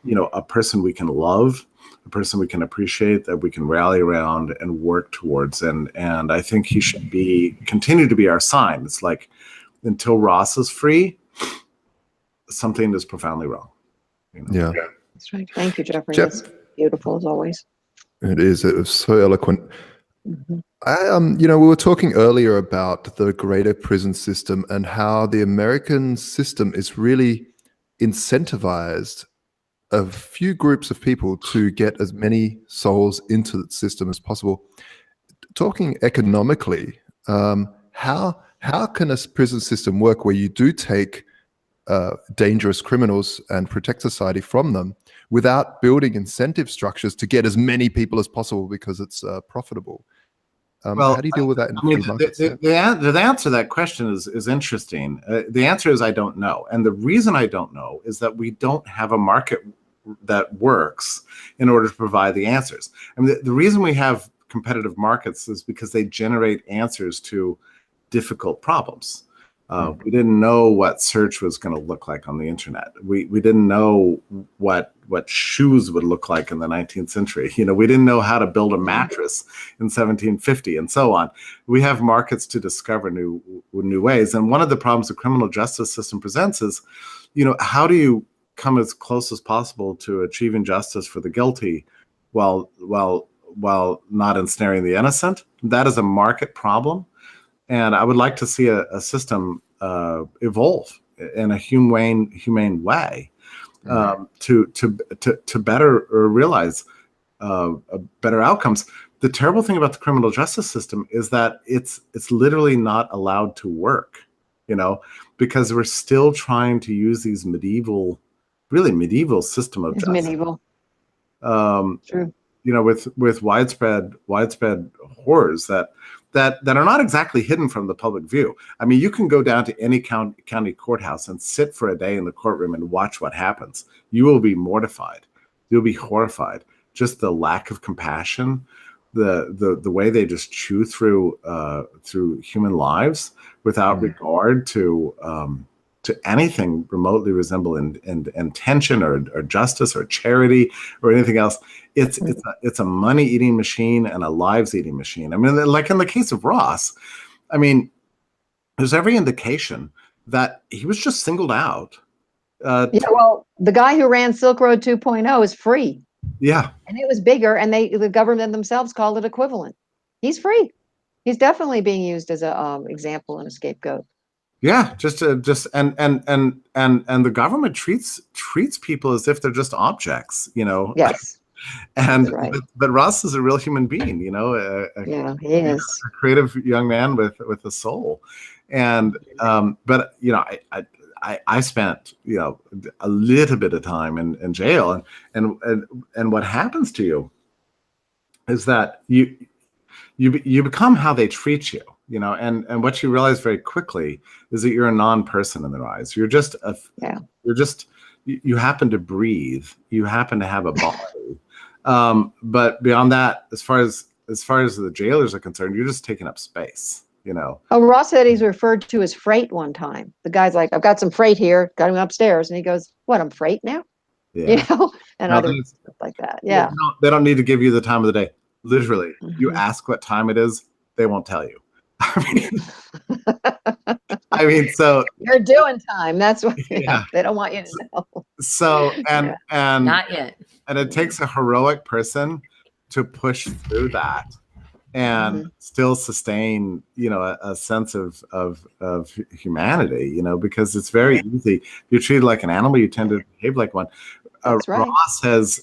a person we can love, a person we can appreciate, that we can rally around and work towards. And I think he should continue to be our sign. It's like, until Ross is free, something is profoundly wrong. Yeah. That's right. Thank you, Jeffrey. That's beautiful as always. It is. It was so eloquent. We were talking earlier about the greater prison system and how the American system is really incentivized a few groups of people to get as many souls into the system as possible. Talking economically, how can a prison system work where you do take dangerous criminals and protect society from them without building incentive structures to get as many people as possible because it's profitable? How do you deal with that in free markets? The answer to that question is interesting. The answer is I don't know. And the reason I don't know is that we don't have a market that works in order to provide the answers. I mean, the reason we have competitive markets is because they generate answers to difficult problems. We didn't know what search was going to look like on the internet. We didn't know what shoes would look like in the 19th century. We didn't know how to build a mattress in 1750 and so on. We have markets to discover new ways. And one of the problems the criminal justice system presents is, how do you come as close as possible to achieving justice for the guilty while not ensnaring the innocent? That is a market problem. And I would like to see a system evolve in a humane way to better realize better outcomes. The terrible thing about the criminal justice system is that it's literally not allowed to work, because we're still trying to use these medieval system of justice. Medieval. True. With widespread horrors that are not exactly hidden from the public view. I mean, you can go down to any county courthouse and sit for a day in the courtroom and watch what happens. You will be mortified. You'll be horrified. Just the lack of compassion, the way they just chew through human lives without regard to anything remotely resembling intention or justice or charity or anything else. It's a money-eating machine and a lives-eating machine. I mean, like in the case of Ross, I mean, there's every indication that he was just singled out. Well, the guy who ran Silk Road 2.0 is free. Yeah. And it was bigger, and the government themselves called it equivalent. He's free. He's definitely being used as a example and a scapegoat. Yeah, and the government treats people as if they're just objects, Yes. And right. but Ross is a real human being, he is a creative young man with a soul, and but I spent a little bit of time in jail, and what happens to you is that you become how they treat you. And what you realize very quickly is that you're a non-person in their eyes. You're just you happen to breathe. You happen to have a body. But beyond that, as far as the jailers are concerned, you're just taking up space. Oh, Ross said he's referred to as freight one time. The guy's like, I've got some freight here, got him upstairs, and he goes, "What? I'm freight now?" Yeah. And other stuff like that. Yeah. They don't need to give you the time of the day. Literally, you ask what time it is, they won't tell you. I mean, so you're doing time. That's what they don't want you to know. So and not yet. And it takes a heroic person to push through that and still sustain, a sense of humanity, because it's very easy. If you're treated like an animal, you tend to behave like one. That's right. Ross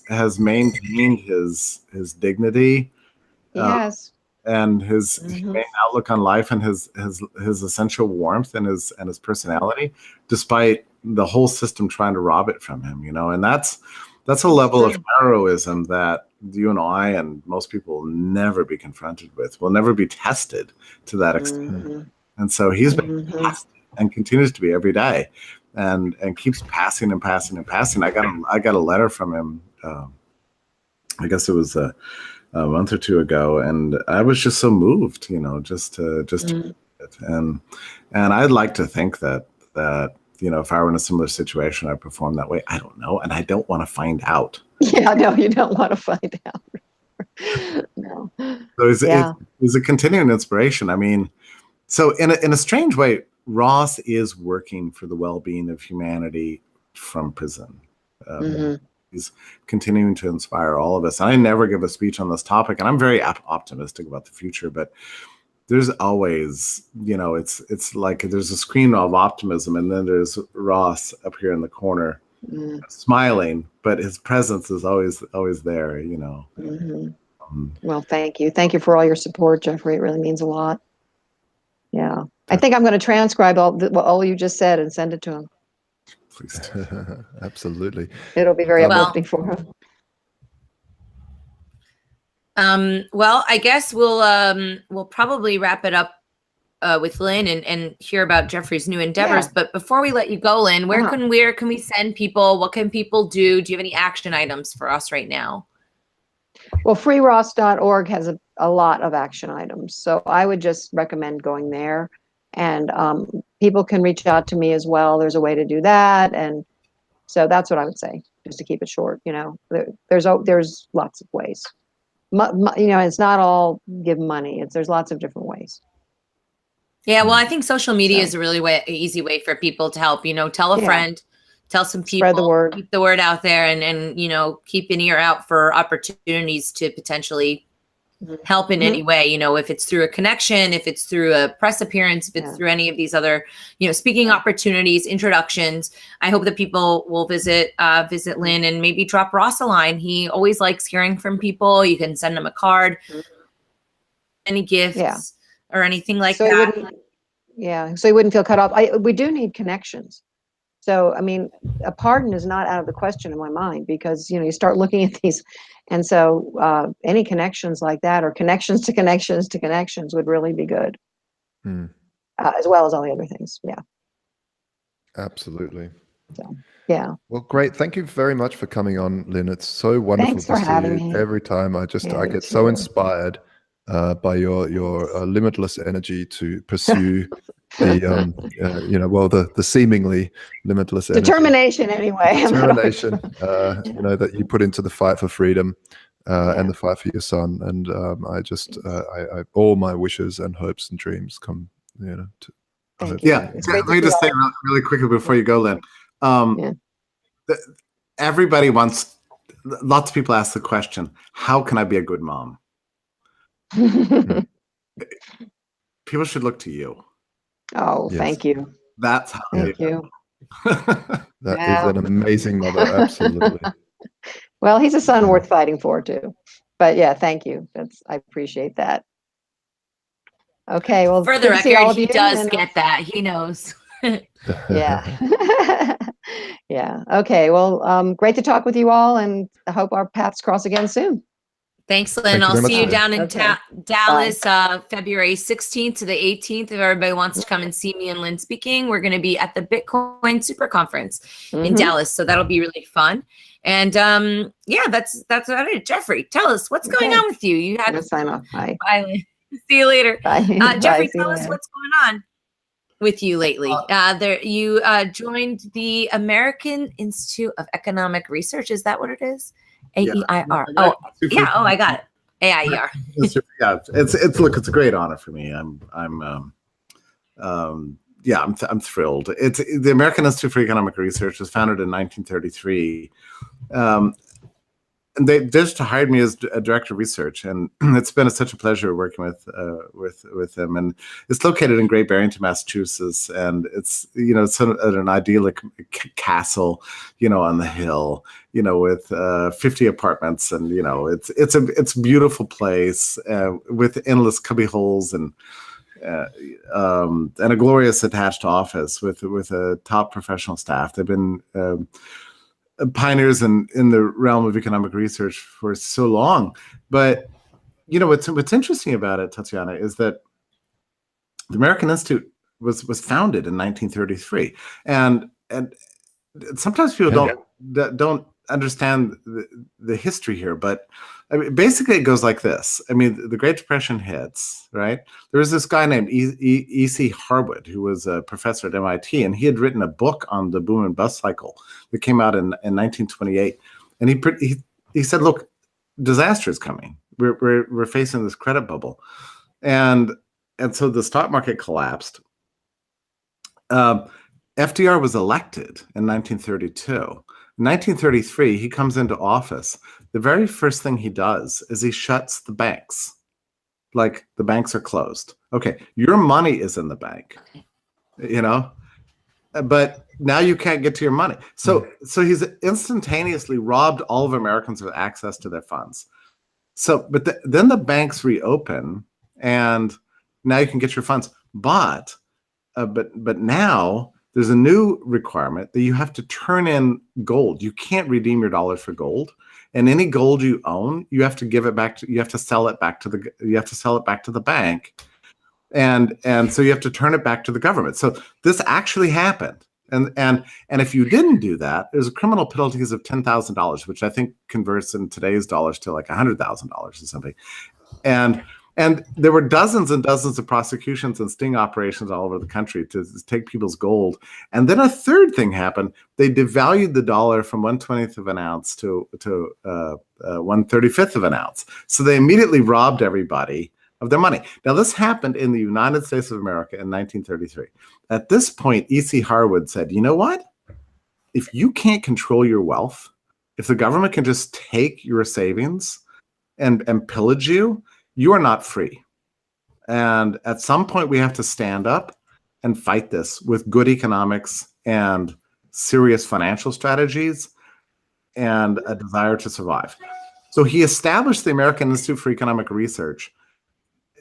has maintained his dignity. Yes. And his humane outlook on life and his essential warmth and his personality, despite the whole system trying to rob it from him, and that's a level of heroism that you and I and most people will never be confronted with, will never be tested to that extent. And so he's been tested and continues to be every day, and keeps passing and passing and passing. I got a letter from him. I guess it was a month or two ago, and I was just so moved, just to and I'd like to think that if I were in a similar situation, I'd perform that way. I don't know, and I don't want to find out. Yeah, no, you don't want to find out. No. So it's a continuing inspiration. I mean, so in a strange way, Ross is working for the well-being of humanity from prison. he's continuing to inspire all of us. And I never give a speech on this topic, and I'm very optimistic about the future, but there's always, it's like there's a screen of optimism, and then there's Ross up here in the corner smiling, but his presence is always there, Well, thank you. Thank you for all your support, Jeffrey. It really means a lot. Yeah. I think I'm going to transcribe all you just said and send it to him. Please. Absolutely. It'll be very uplifting for him. Well, I guess we'll probably wrap it up with Lyn and hear about Jeffrey's new endeavors. Yeah. But before we let you go, Lyn, where can we send people? What can people do? Do you have any action items for us right now? Well, freeross.org has a lot of action items. So I would just recommend going there. And people can reach out to me as well. There's a way to do that. And so that's what I would say, just to keep it short. There's lots of ways. It's not all give money. There's lots of different ways. Yeah, well, I think social media is a really easy way for people to help. Tell a friend, tell some people, spread the word, keep the word out there, and keep an ear out for opportunities to potentially help in any way. If it's through a connection, if it's through a press appearance, if it's through any of these other speaking opportunities, introductions. I hope that people will visit Lyn and maybe drop Ross a line. He always likes hearing from people. You can send him a card, any gifts or anything like that. So he wouldn't feel cut off. We do need connections. So, I mean, a pardon is not out of the question in my mind, because, you start looking at these. And so any connections like that, or connections to connections to connections, would really be good, as well as all the other things. Yeah. Absolutely. So, yeah. Well, great. Thank you very much for coming on, Lyn. It's so wonderful Thanks for having me. Every time. I get so inspired by your limitless energy to pursue the seemingly limitless determination anyway. Determination, that you put into the fight for freedom and the fight for your son. And I all my wishes and hopes and dreams come, Let me just say really quickly before you go, Lyn. Everybody wants. Lots of people ask the question, "How can I be a good mom?" People should look to you. Oh, yes. Thank you. That's how. Thank you. That is an amazing mother. Absolutely. Well, he's a son worth fighting for too. But yeah, thank you. I appreciate that. Okay. Well, for the record, he does get that. He knows. Yeah. Yeah. Okay. Well, great to talk with you all, and I hope our paths cross again soon. Thanks, Lyn. I'll see you down in Dallas, February 16th to the 18th. If everybody wants to come and see me and Lyn speaking, we're going to be at the Bitcoin Super Conference in Dallas. So that'll be really fun. And that's about it. Jeffrey, tell us what's going on with you. You had to sign off. Bye. Bye, Lyn. See you later. Bye. Jeffrey, tell us what's going on with you lately. You joined the American Institute of Economic Research. Is that what it is? AEIR. Oh, yeah. Oh, I got it. AIER. Yeah, it's a great honor for me. I'm thrilled. It's the American Institute for Economic Research was founded in 1933. And they just hired me as a director of research, and it's been such a pleasure working with them. And it's located in Great Barrington, Massachusetts, and it's it's an idyllic castle, on the hill, with 50 apartments, and it's a beautiful place with endless cubby holes and a glorious attached office with a top professional staff. They've been pioneers in the realm of economic research for so long. But what's interesting about it, Tatiana, is that the American Institute was founded in 1933, and sometimes people don't understand the history here. But I mean, basically, it goes like this. I mean, the Great Depression hits, right? There was this guy named E.C. Harwood, who was a professor at MIT, and he had written a book on the boom and bust cycle that came out in 1928. And he said, "Look, disaster is coming. We're facing this credit bubble," and so the stock market collapsed. FDR was elected in 1932. In 1933, he comes into office. The very first thing he does is he shuts the banks. Like, the banks are closed. Okay, your money is in the bank, you know, but now you can't get to your money. So he's instantaneously robbed all of Americans of access to their funds. So, but then the banks reopen, and now you can get your funds. But now there's a new requirement that you have to turn in gold. You can't redeem your dollars for gold, and any gold you own, you have to give it back to. You have to sell it back to the. You have to sell it back to the bank, and so you have to turn it back to the government. So this actually happened. And if you didn't do that, there's criminal penalties of $10,000, which I think converts in today's dollars to like $100,000 or something. And there were dozens and dozens of prosecutions and sting operations all over the country to take people's gold. And then a third thing happened. They devalued the dollar from 1/20th of an ounce to 1/35th of an ounce. So they immediately robbed everybody of their money. Now, this happened in the United States of America in 1933. At this point, E.C. Harwood said, you know what? If you can't control your wealth, if the government can just take your savings and pillage you, you are not free. And at some point, we have to stand up and fight this with good economics and serious financial strategies and a desire to survive. So he established the American Institute for Economic Research,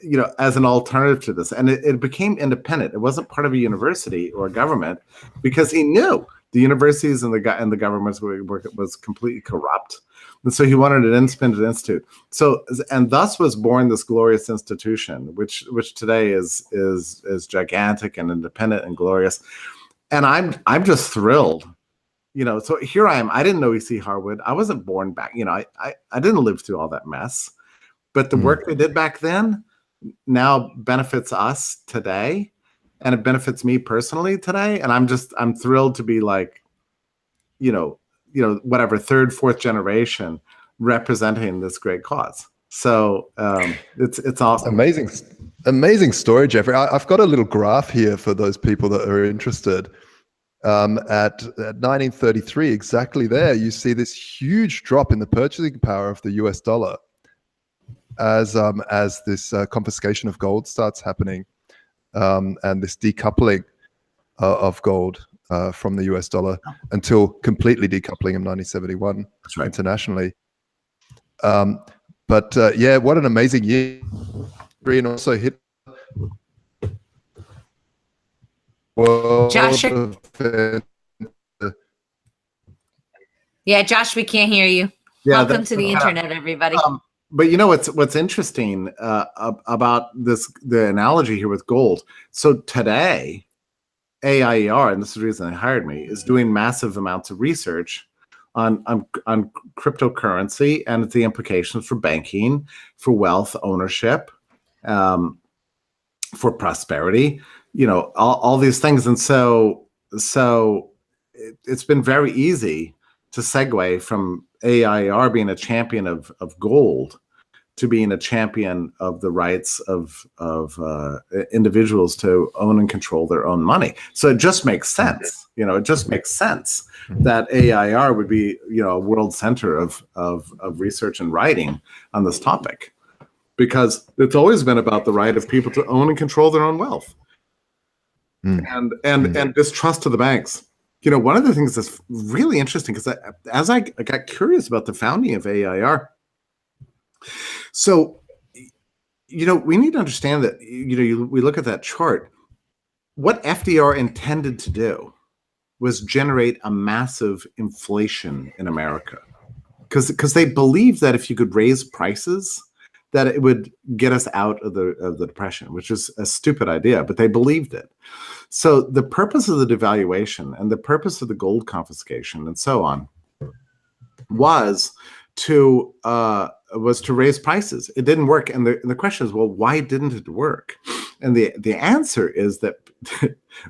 you know, as an alternative to this. And it became independent. It wasn't part of a university or a government, because he knew the universities and the governments was completely corrupt. And so he wanted an independent institute. So, and thus was born this glorious institution, which today is gigantic and independent and glorious. And I'm just thrilled. You know, so here I am. I didn't know E.C. Harwood. I wasn't born back. You know, I didn't live through all that mess. But the work they did back then now benefits us today, and it benefits me personally today. And I'm thrilled to be like, you know, whatever, third, fourth generation representing this great cause. So it's awesome. Amazing story, Jeffrey. I've got a little graph here for those people that are interested. At 1933, exactly there, you see this huge drop in the purchasing power of the US dollar as this confiscation of gold starts happening, and this decoupling of gold from the US dollar until completely decoupling in 1971. That's right. Internationally. But yeah, what an amazing year. And also hit Josh, yeah, Josh, we can't hear you. Yeah, welcome to the internet, everybody. But you know what's interesting about the analogy here with gold. So today, AIER, and this is the reason they hired me, is doing massive amounts of research on cryptocurrency and the implications for banking, for wealth ownership, for prosperity. You know, all these things. And so it's been very easy to segue from AIER being a champion of gold to being a champion of the rights of individuals to own and control their own money. So it just makes sense. You know, it just makes sense that AIER would be, you know, a world center of research and writing on this topic, because it's always been about the right of people to own and control their own wealth. And distrust of the banks. You know, one of the things that's really interesting, because as I got curious about the founding of AIER, so, you know, we need to understand that, you know, we look at that chart. What FDR intended to do was generate a massive inflation in America, because they believed that if you could raise prices, that it would get us out of the Depression, which is a stupid idea, but they believed it. So the purpose of the devaluation and the purpose of the gold confiscation and so on was to raise prices. It didn't work, and the question is, well, why didn't it work? And the answer is that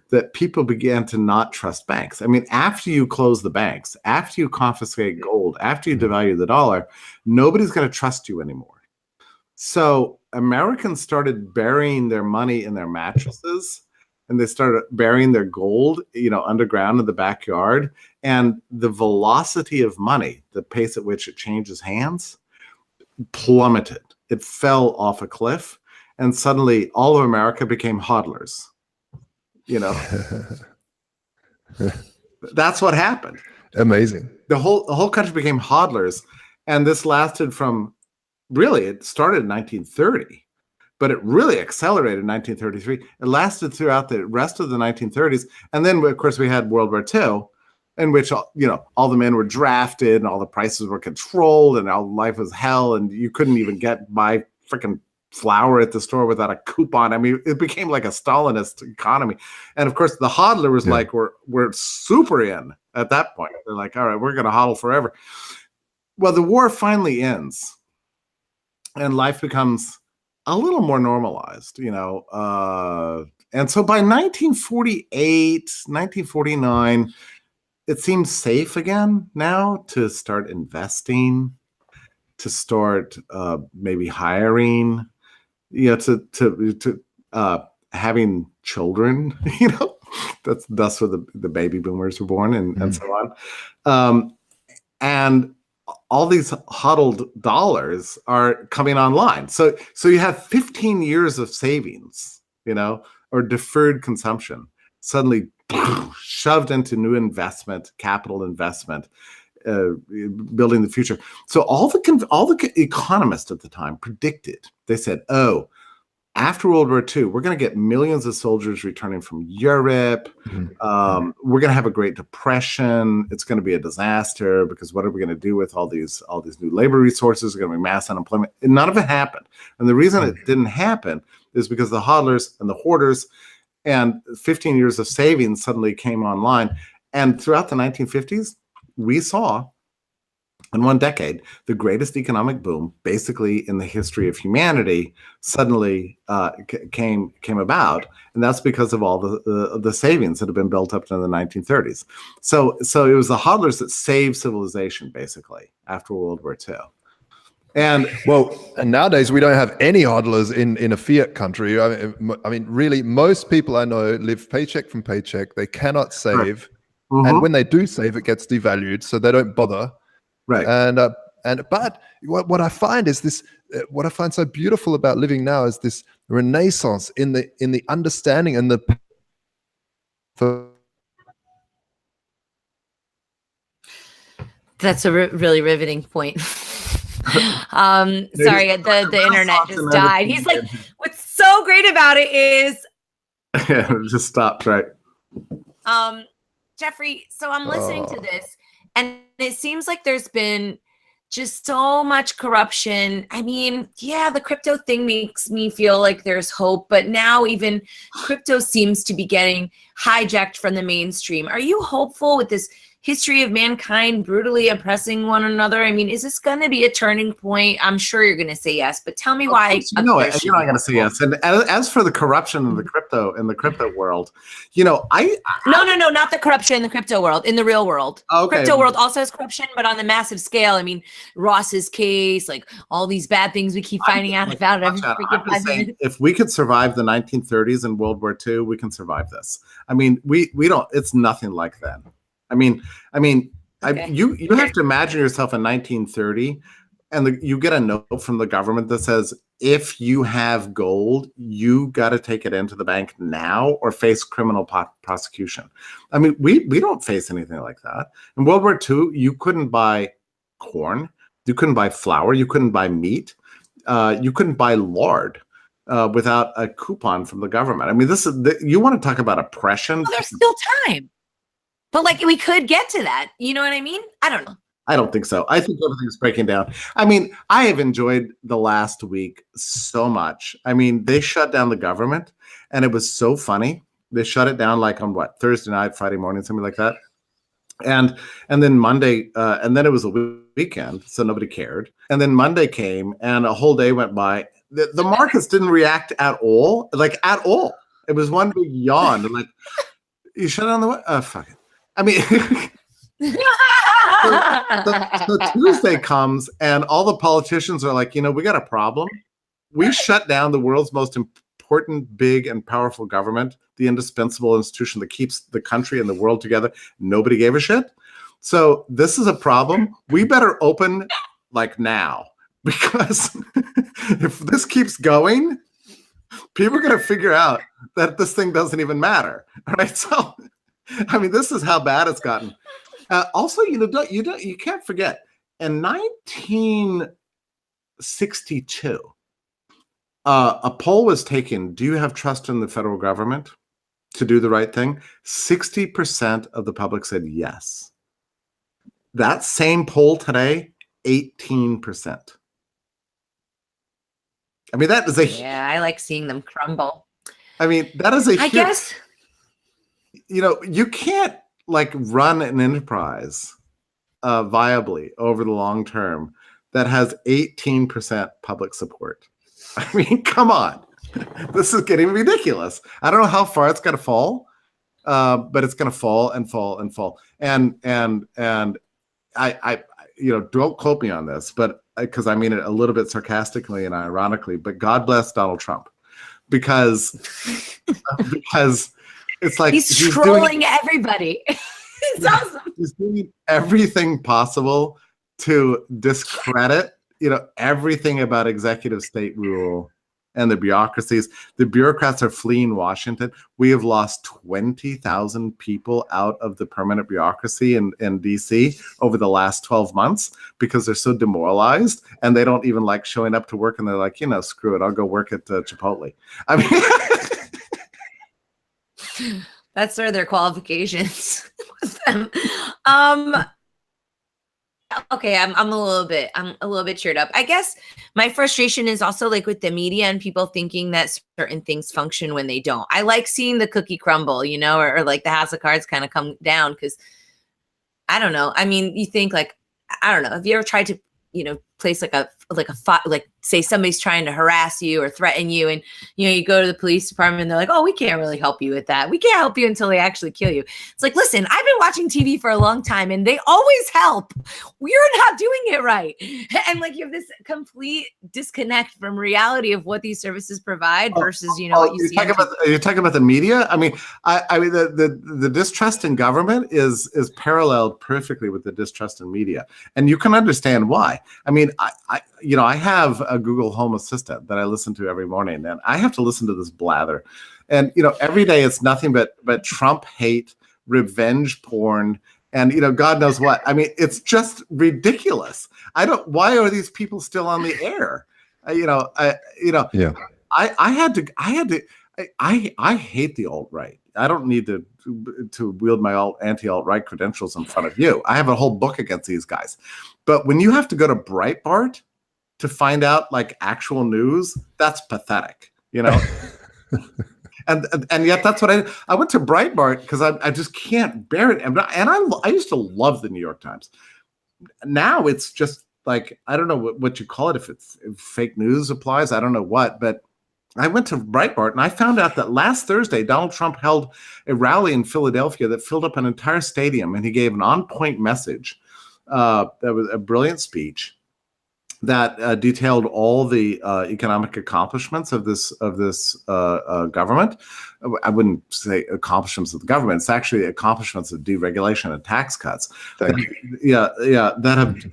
that people began to not trust banks. I mean, after you close the banks, after you confiscate gold, after you devalue the dollar, nobody's going to trust you anymore. So Americans started burying their money in their mattresses and they started burying their gold, underground in the backyard. And the velocity of money, the pace at which it changes hands, plummeted. It fell off a cliff, and suddenly all of America became hodlers. That's what happened. Amazing. The whole country became hodlers, and this lasted from it started in 1930, but it really accelerated in 1933. It lasted throughout the rest of the 1930s, and then of course we had World War II, in which all the men were drafted and all the prices were controlled and all life was hell, and you couldn't even buy freaking flour at the store without a coupon. I mean, it became like a Stalinist economy. And of course the hodler was like, we're super in at that point. They're like, all right, we're going to hodl forever. Well, the war finally ends and life becomes a little more normalized, and so by 1948, 1949, it seems safe again now to start investing, to start maybe hiring, to having children, that's where the baby boomers were born and so on. And all these huddled dollars are coming online. So you have 15 years of savings, or deferred consumption suddenly shoved into new capital investment, building the future. So all the economists at the time predicted. They said, after World War II, we're going to get millions of soldiers returning from Europe. We're going to have a Great Depression. It's going to be a disaster because what are we going to do with all these new labor resources? There's going to be mass unemployment. And none of it happened. And the reason it didn't happen is because the hodlers and the hoarders and 15 years of savings suddenly came online. And throughout the 1950s, we saw in one decade the greatest economic boom basically in the history of humanity suddenly came about, and that's because of all the savings that have been built up in the 1930s. So it was the hodlers that saved civilization basically after World War II. And nowadays we don't have any hodlers in a fiat country. I mean, really, most people I know live paycheck from paycheck. They cannot save, and when they do save, it gets devalued, so they don't bother. Right. But what I find is this. What I find so beautiful about living now is this renaissance in the understanding and That's a really riveting point. Sorry, the internet just died. He's like, what's so great about it is it just stopped, right? Jeffrey, so I'm listening to this, and it seems like there's been just so much corruption. I mean, yeah, the crypto thing makes me feel like there's hope, but now even crypto seems to be getting hijacked from the mainstream. Are you hopeful with this history of mankind brutally oppressing one another? I mean, is this going to be a turning point? I'm sure you're going to say yes, but tell me why. You're not going to say yes. And as for the corruption in the crypto world, no, not the corruption in the crypto world, in the real world. Okay. Crypto world also has corruption, but on the massive scale. I mean, Ross's case, like all these bad things we keep finding out about every freaking 5 minutes. If we could survive the 1930s and World War II, we can survive this. I mean, we don't. It's nothing like that. I mean, okay. You have to imagine yourself in 1930, and you get a note from the government that says, if you have gold, you got to take it into the bank now or face criminal prosecution. I mean, we don't face anything like that. In World War II, you couldn't buy corn, you couldn't buy flour, you couldn't buy meat, you couldn't buy lard without a coupon from the government. I mean, you want to talk about oppression? Well, there's still time. But like we could get to that. You know what I mean? I don't know. I don't think so. I think everything's breaking down. I mean, I have enjoyed the last week so much. I mean, they shut down the government and it was so funny. They shut it down like on Thursday night, Friday morning, something like that. And then Monday, and then it was a weekend, so nobody cared. And then Monday came and a whole day went by. The markets didn't react at all. Like at all. It was one big yawn. Like, you shut down the fuck it. I mean, so Tuesday comes and all the politicians are like, we got a problem. We shut down the world's most important important, big, and powerful government, the indispensable institution that keeps the country and the world together, nobody gave a shit. So this is a problem. We better open like now, because if this keeps going, people are going to figure out that this thing doesn't even matter. All right. So, I mean, this is how bad it's gotten. Also, you can't forget, in 1962, a poll was taken. Do you have trust in the federal government to do the right thing? 60% of the public said yes. That same poll today, 18%. I mean, that is a... Yeah, I like seeing them crumble. I mean, that is a... I guess... You can't like run an enterprise viably over the long term that has 18% public support. I mean, come on. This is getting ridiculous. I don't know how far it's going to fall, but it's going to fall and fall and fall. And I don't quote me on this, but because I mean it a little bit sarcastically and ironically, but God bless Donald Trump, because it's like he's trolling everybody. It's awesome. He's doing everything possible to discredit, everything about executive state rule and the bureaucracies. The bureaucrats are fleeing Washington. We have lost 20,000 people out of the permanent bureaucracy in DC over the last 12 months because they're so demoralized and they don't even like showing up to work, and they're like, screw it, I'll go work at Chipotle. I mean, that's sort of their qualifications with them. Okay, I'm a little bit cheered up. I guess my frustration is also like with the media and people thinking that certain things function when they don't. I like seeing the cookie crumble, or like the house of cards kind of come down, because I don't know. I mean, you think like, I don't know. Have you ever tried to, place like say somebody's trying to harass you or threaten you, and you go to the police department and they're like, oh, we can't really help you with that. We can't help you until they actually kill you. It's like, listen, I've been watching TV for a long time and they always help. We're not doing it right. And like, you have this complete disconnect from reality of what these services provide versus, what you see. You're talking about the media? I mean, I mean, the distrust in government is paralleled perfectly with the distrust in media. And you can understand why. I mean, I have a Google Home Assistant that I listen to every morning, and I have to listen to this blather. And, every day it's nothing but Trump hate, revenge porn, and, God knows what. I mean, it's just ridiculous. Why are these people still on the air? Yeah. I hate the alt-right. I don't need to wield my anti-alt-right credentials in front of you. I have a whole book against these guys. But when you have to go to Breitbart to find out like actual news, that's pathetic, and yet that's what I went to Breitbart because I just can't bear it. And I used to love the New York Times. Now it's just like, I don't know what you call it, if fake news applies, I don't know what, but I went to Breitbart and I found out that last Thursday, Donald Trump held a rally in Philadelphia that filled up an entire stadium, and he gave an on-point message. That was a brilliant speech that detailed all the economic accomplishments of this government. I wouldn't say accomplishments of the government; it's actually accomplishments of deregulation and tax cuts. That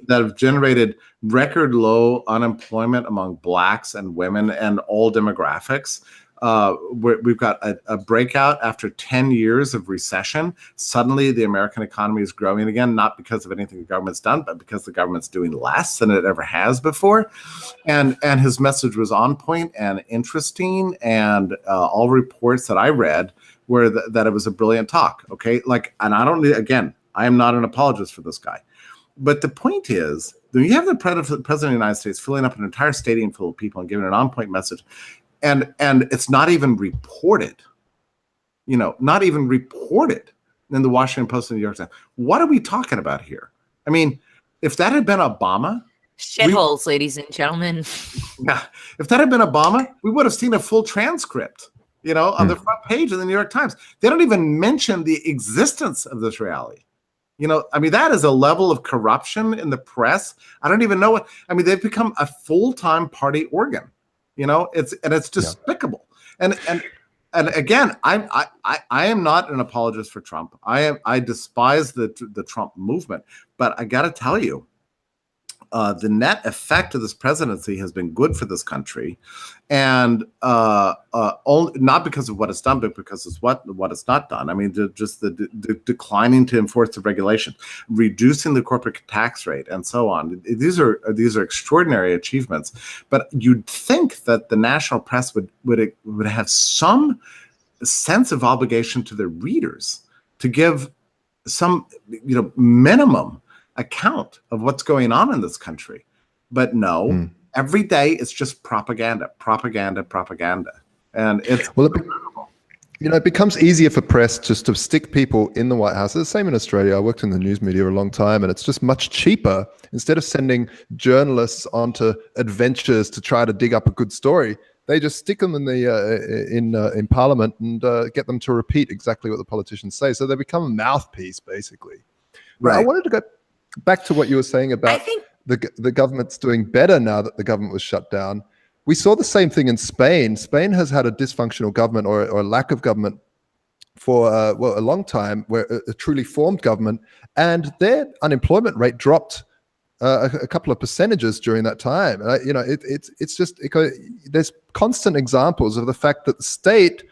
have generated record low unemployment among blacks and women and all demographics. We've got a breakout after 10 years of recession. Suddenly, the American economy is growing again, not because of anything the government's done, but because the government's doing less than it ever has before. And his message was on point and interesting, and all reports that I read were that it was a brilliant talk. Okay, and I am not an apologist for this guy, but the point is, when you have the president of the United States filling up an entire stadium full of people and giving an on-point message, and it's not even reported, not even reported in the Washington Post and the New York Times. What are we talking about here? I mean, if that had been Obama, shitholes, ladies and gentlemen. Yeah, if that had been Obama, we would have seen a full transcript, on the front page of the New York Times. They don't even mention the existence of this rally. I mean, that is a level of corruption in the press. I don't even know they've become a full-time party organ. It's despicable. And again, I am not an apologist for Trump. I despise the Trump movement, but I got to tell you, the net effect of this presidency has been good for this country, and not because of what it's done, but because of what it's not done. I mean, just the declining to enforce the regulations, reducing the corporate tax rate, and so on. These are extraordinary achievements. But you'd think that the national press would have some sense of obligation to their readers to give some, minimum account of what's going on in this country. But no, every day it's just propaganda. And it's it becomes easier for press just to stick people in the White House. It's the same in Australia. I worked in the news media a long time, and it's just much cheaper. Instead of sending journalists onto adventures to try to dig up a good story, they just stick them in Parliament and get them to repeat exactly what the politicians say. So they become a mouthpiece, basically. Right. I wanted to go back to what you were saying about the government's doing better now that the government was shut down. We saw the same thing in Spain. Spain has had a dysfunctional government or a lack of government for a long time, where a truly formed government, and their unemployment rate dropped a couple of percentages during that time. It's just there's constant examples of the fact that the state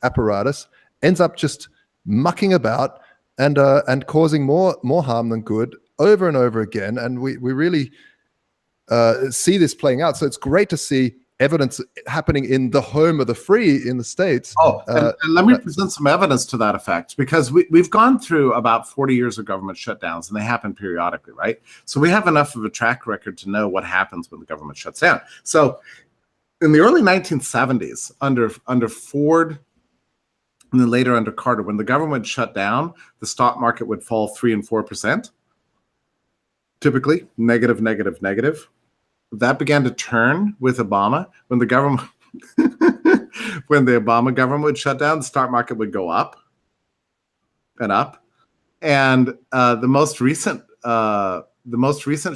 apparatus ends up just mucking about and causing more harm than good over and over again, and we really see this playing out. So it's great to see evidence happening in the home of the free in the States. And let me present some evidence to that effect, because we've gone through about 40 years of government shutdowns, and they happen periodically, right? So we have enough of a track record to know what happens when the government shuts down. So in the early 1970s, under Ford, and then later under Carter, when the government shut down, the stock market would fall 3 and 4%. Typically negative. That began to turn with Obama. When the government, when the Obama government would shut down, the stock market would go up and up. And the most recent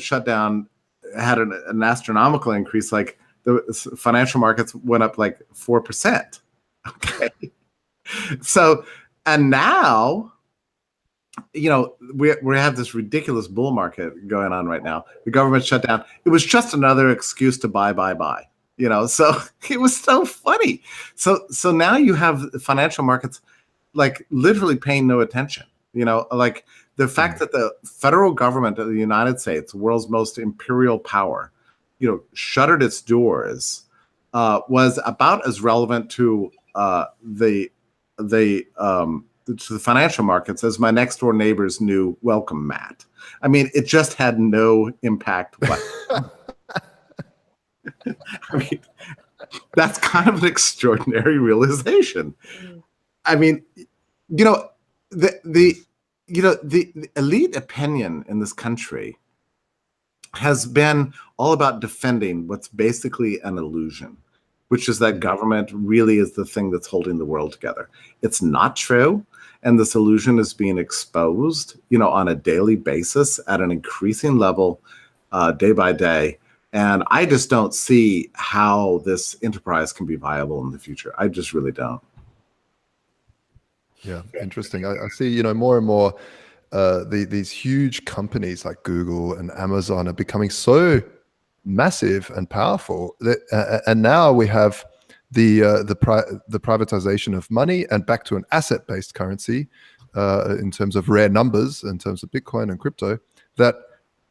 shutdown had an astronomical increase. Like the financial markets went up like 4%. Okay, so and now, we have this ridiculous bull market going on right now. The government shut down. It was just another excuse to buy. So it was so funny. So now you have the financial markets like literally paying no attention. Like the fact that the federal government of the United States, the world's most imperial power, shuttered its doors, was about as relevant to to the financial markets as my next door neighbor's new welcome mat. I mean, it just had no impact whatsoever. I mean, that's kind of an extraordinary realization. I mean, the elite opinion in this country has been all about defending what's basically an illusion, which is that government really is the thing that's holding the world together. It's not true. And this illusion is being exposed, on a daily basis at an increasing level, day by day. And I just don't see how this enterprise can be viable in the future. I just really don't. Yeah, interesting. I see, more and more these huge companies like Google and Amazon are becoming so massive and powerful that, and now we have the privatization of money and back to an asset-based currency in terms of rare numbers, in terms of Bitcoin and crypto, that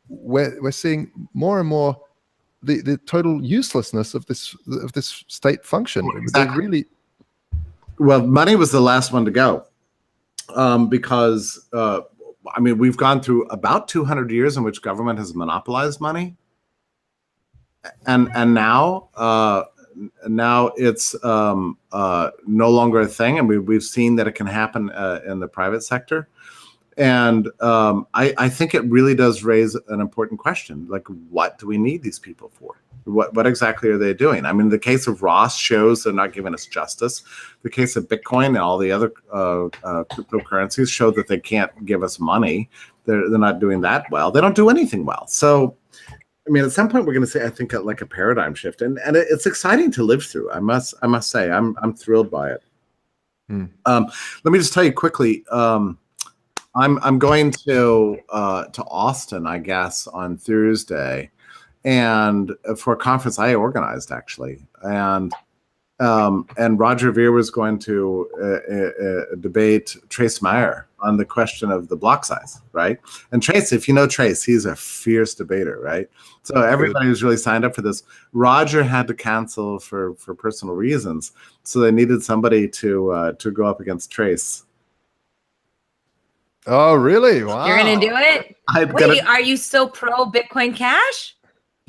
we're seeing more and more the total uselessness of this state function. Exactly. Well, money was the last one to go, because we've gone through about 200 years in which government has monopolized money, and now it's no longer a thing, and we've seen that it can happen in the private sector. And I think it really does raise an important question, like, what do we need these people for? What exactly are they doing? I mean, the case of Ross shows they're not giving us justice. The case of Bitcoin and all the other cryptocurrencies show that they can't give us money. They're not doing that well. They don't do anything well. So I mean, at some point we're going to say, I think, like a paradigm shift, and it's exciting to live through. I must say, I'm thrilled by it. Let me just tell you quickly. I'm going to Austin, I guess, on Thursday, and for a conference I organized actually, and Roger Ver was going to debate Trace Meyer on the question of the block size, right? And Trace, if you know Trace, he's a fierce debater, right? So everybody was really signed up for this. Roger had to cancel for personal reasons, so they needed somebody to go up against Trace. Oh, really? Wow. You're gonna do it? Wait, are you still pro Bitcoin Cash?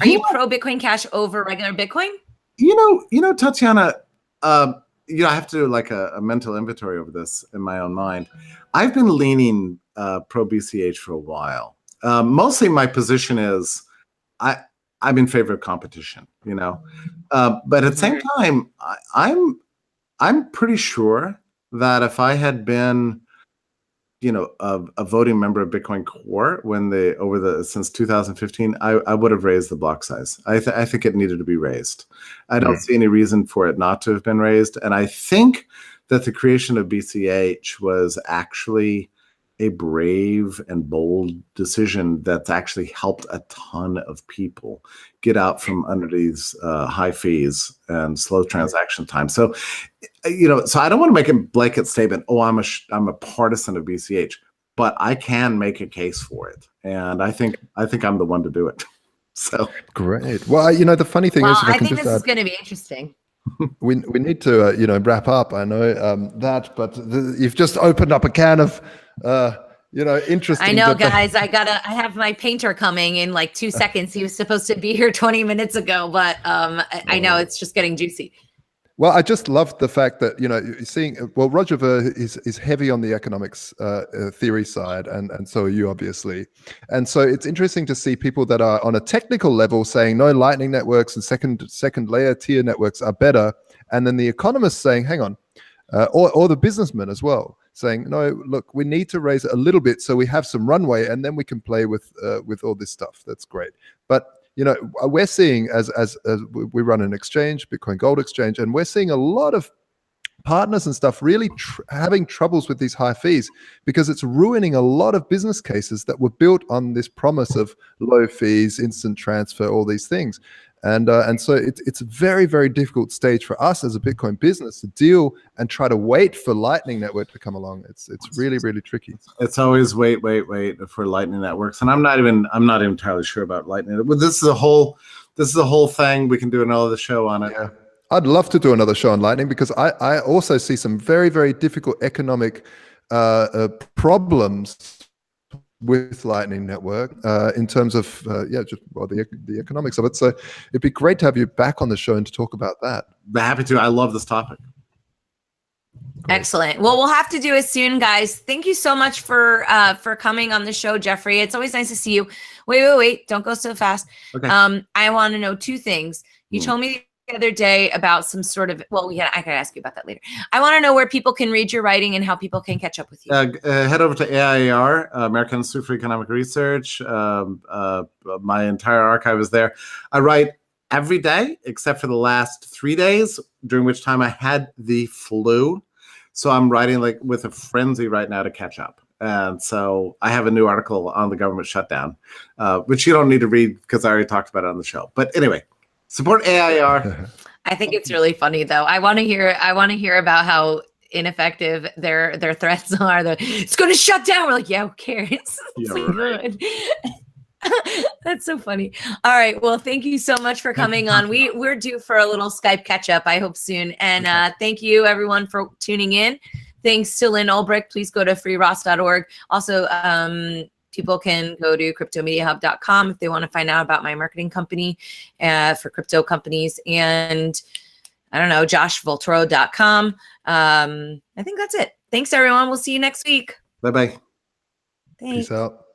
Are you pro Bitcoin Cash over regular Bitcoin? You know, Tatiana, I have to do like a mental inventory over this in my own mind. I've been leaning pro BCH for a while. Mostly my position is I'm in favor of competition, but at the same time, I'm pretty sure that if I had been a voting member of Bitcoin Core since 2015, I would have raised the block size. I think it needed to be raised. I don't see any reason for it not to have been raised. And I think that the creation of BCH was actually a brave and bold decision that's actually helped a ton of people get out from under these high fees and slow transaction time. So, so I don't want to make a blanket statement, I'm a partisan of BCH, but I can make a case for it. And I think I'm the one to do it. So great. Well, the funny thing is, I think this is going to be interesting. We need to wrap up. I know that, but you've just opened up a can of interesting. I know, guys. I have my painter coming in like 2 seconds. He was supposed to be here 20 minutes ago, but I know it's just getting juicy. Well, I just love the fact that Roger Ver is heavy on the economics theory side, and so are you, obviously. And so it's interesting to see people that are on a technical level saying no, Lightning networks and second layer tier networks are better, and then the economists saying, hang on, or the businessmen as well saying, no, look, we need to raise it a little bit so we have some runway, and then we can play with all this stuff. That's great, but we're seeing as we run an exchange, Bitcoin Gold Exchange, and we're seeing a lot of partners and stuff really having troubles with these high fees because it's ruining a lot of business cases that were built on this promise of low fees, instant transfer, all these things. And so it's a very, very difficult stage for us as a Bitcoin business to deal and try to wait for Lightning Network to come along. It's really, really tricky. It's always wait for Lightning networks, and I'm not even entirely sure about Lightning. Well, this is a whole thing. We can do another show on it. Yeah. I'd love to do another show on Lightning because I also see some very, very difficult economic problems with Lightning Network in terms of the economics of it. So it'd be great to have you back on the show and to talk about that. Be happy to. I love this topic. Great. Excellent. Well, we'll have to do it soon, guys. Thank you so much for coming on the show, Jeffrey. It's always nice to see you. Wait. Don't go so fast. Okay. I want to know 2 things. You told me the other day about some sort of, I can ask you about that later. I want to know where people can read your writing and how people can catch up with you. Head over to AIER, American Institute for Economic Research. My entire archive is there. I write every day except for the last 3 days, during which time I had the flu. So I'm writing like with a frenzy right now to catch up. And so I have a new article on the government shutdown, which you don't need to read because I already talked about it on the show. But anyway, support AIER. I think it's really funny, though. I want to hear about how ineffective their threats are. It's going to shut down. We're like, yeah, who cares? It's so good. That's so funny. All right. Well, thank you so much for coming on. We're due for a little Skype catch up, I hope soon. And thank you, everyone, for tuning in. Thanks to Lyn Ulbricht. Please go to freeross.org. Also, people can go to cryptomediahub.com if they want to find out about my marketing company for crypto companies. And I don't know, joshvoltoro.com. I think that's it. Thanks, everyone. We'll see you next week. Bye-bye. Thanks. Peace out.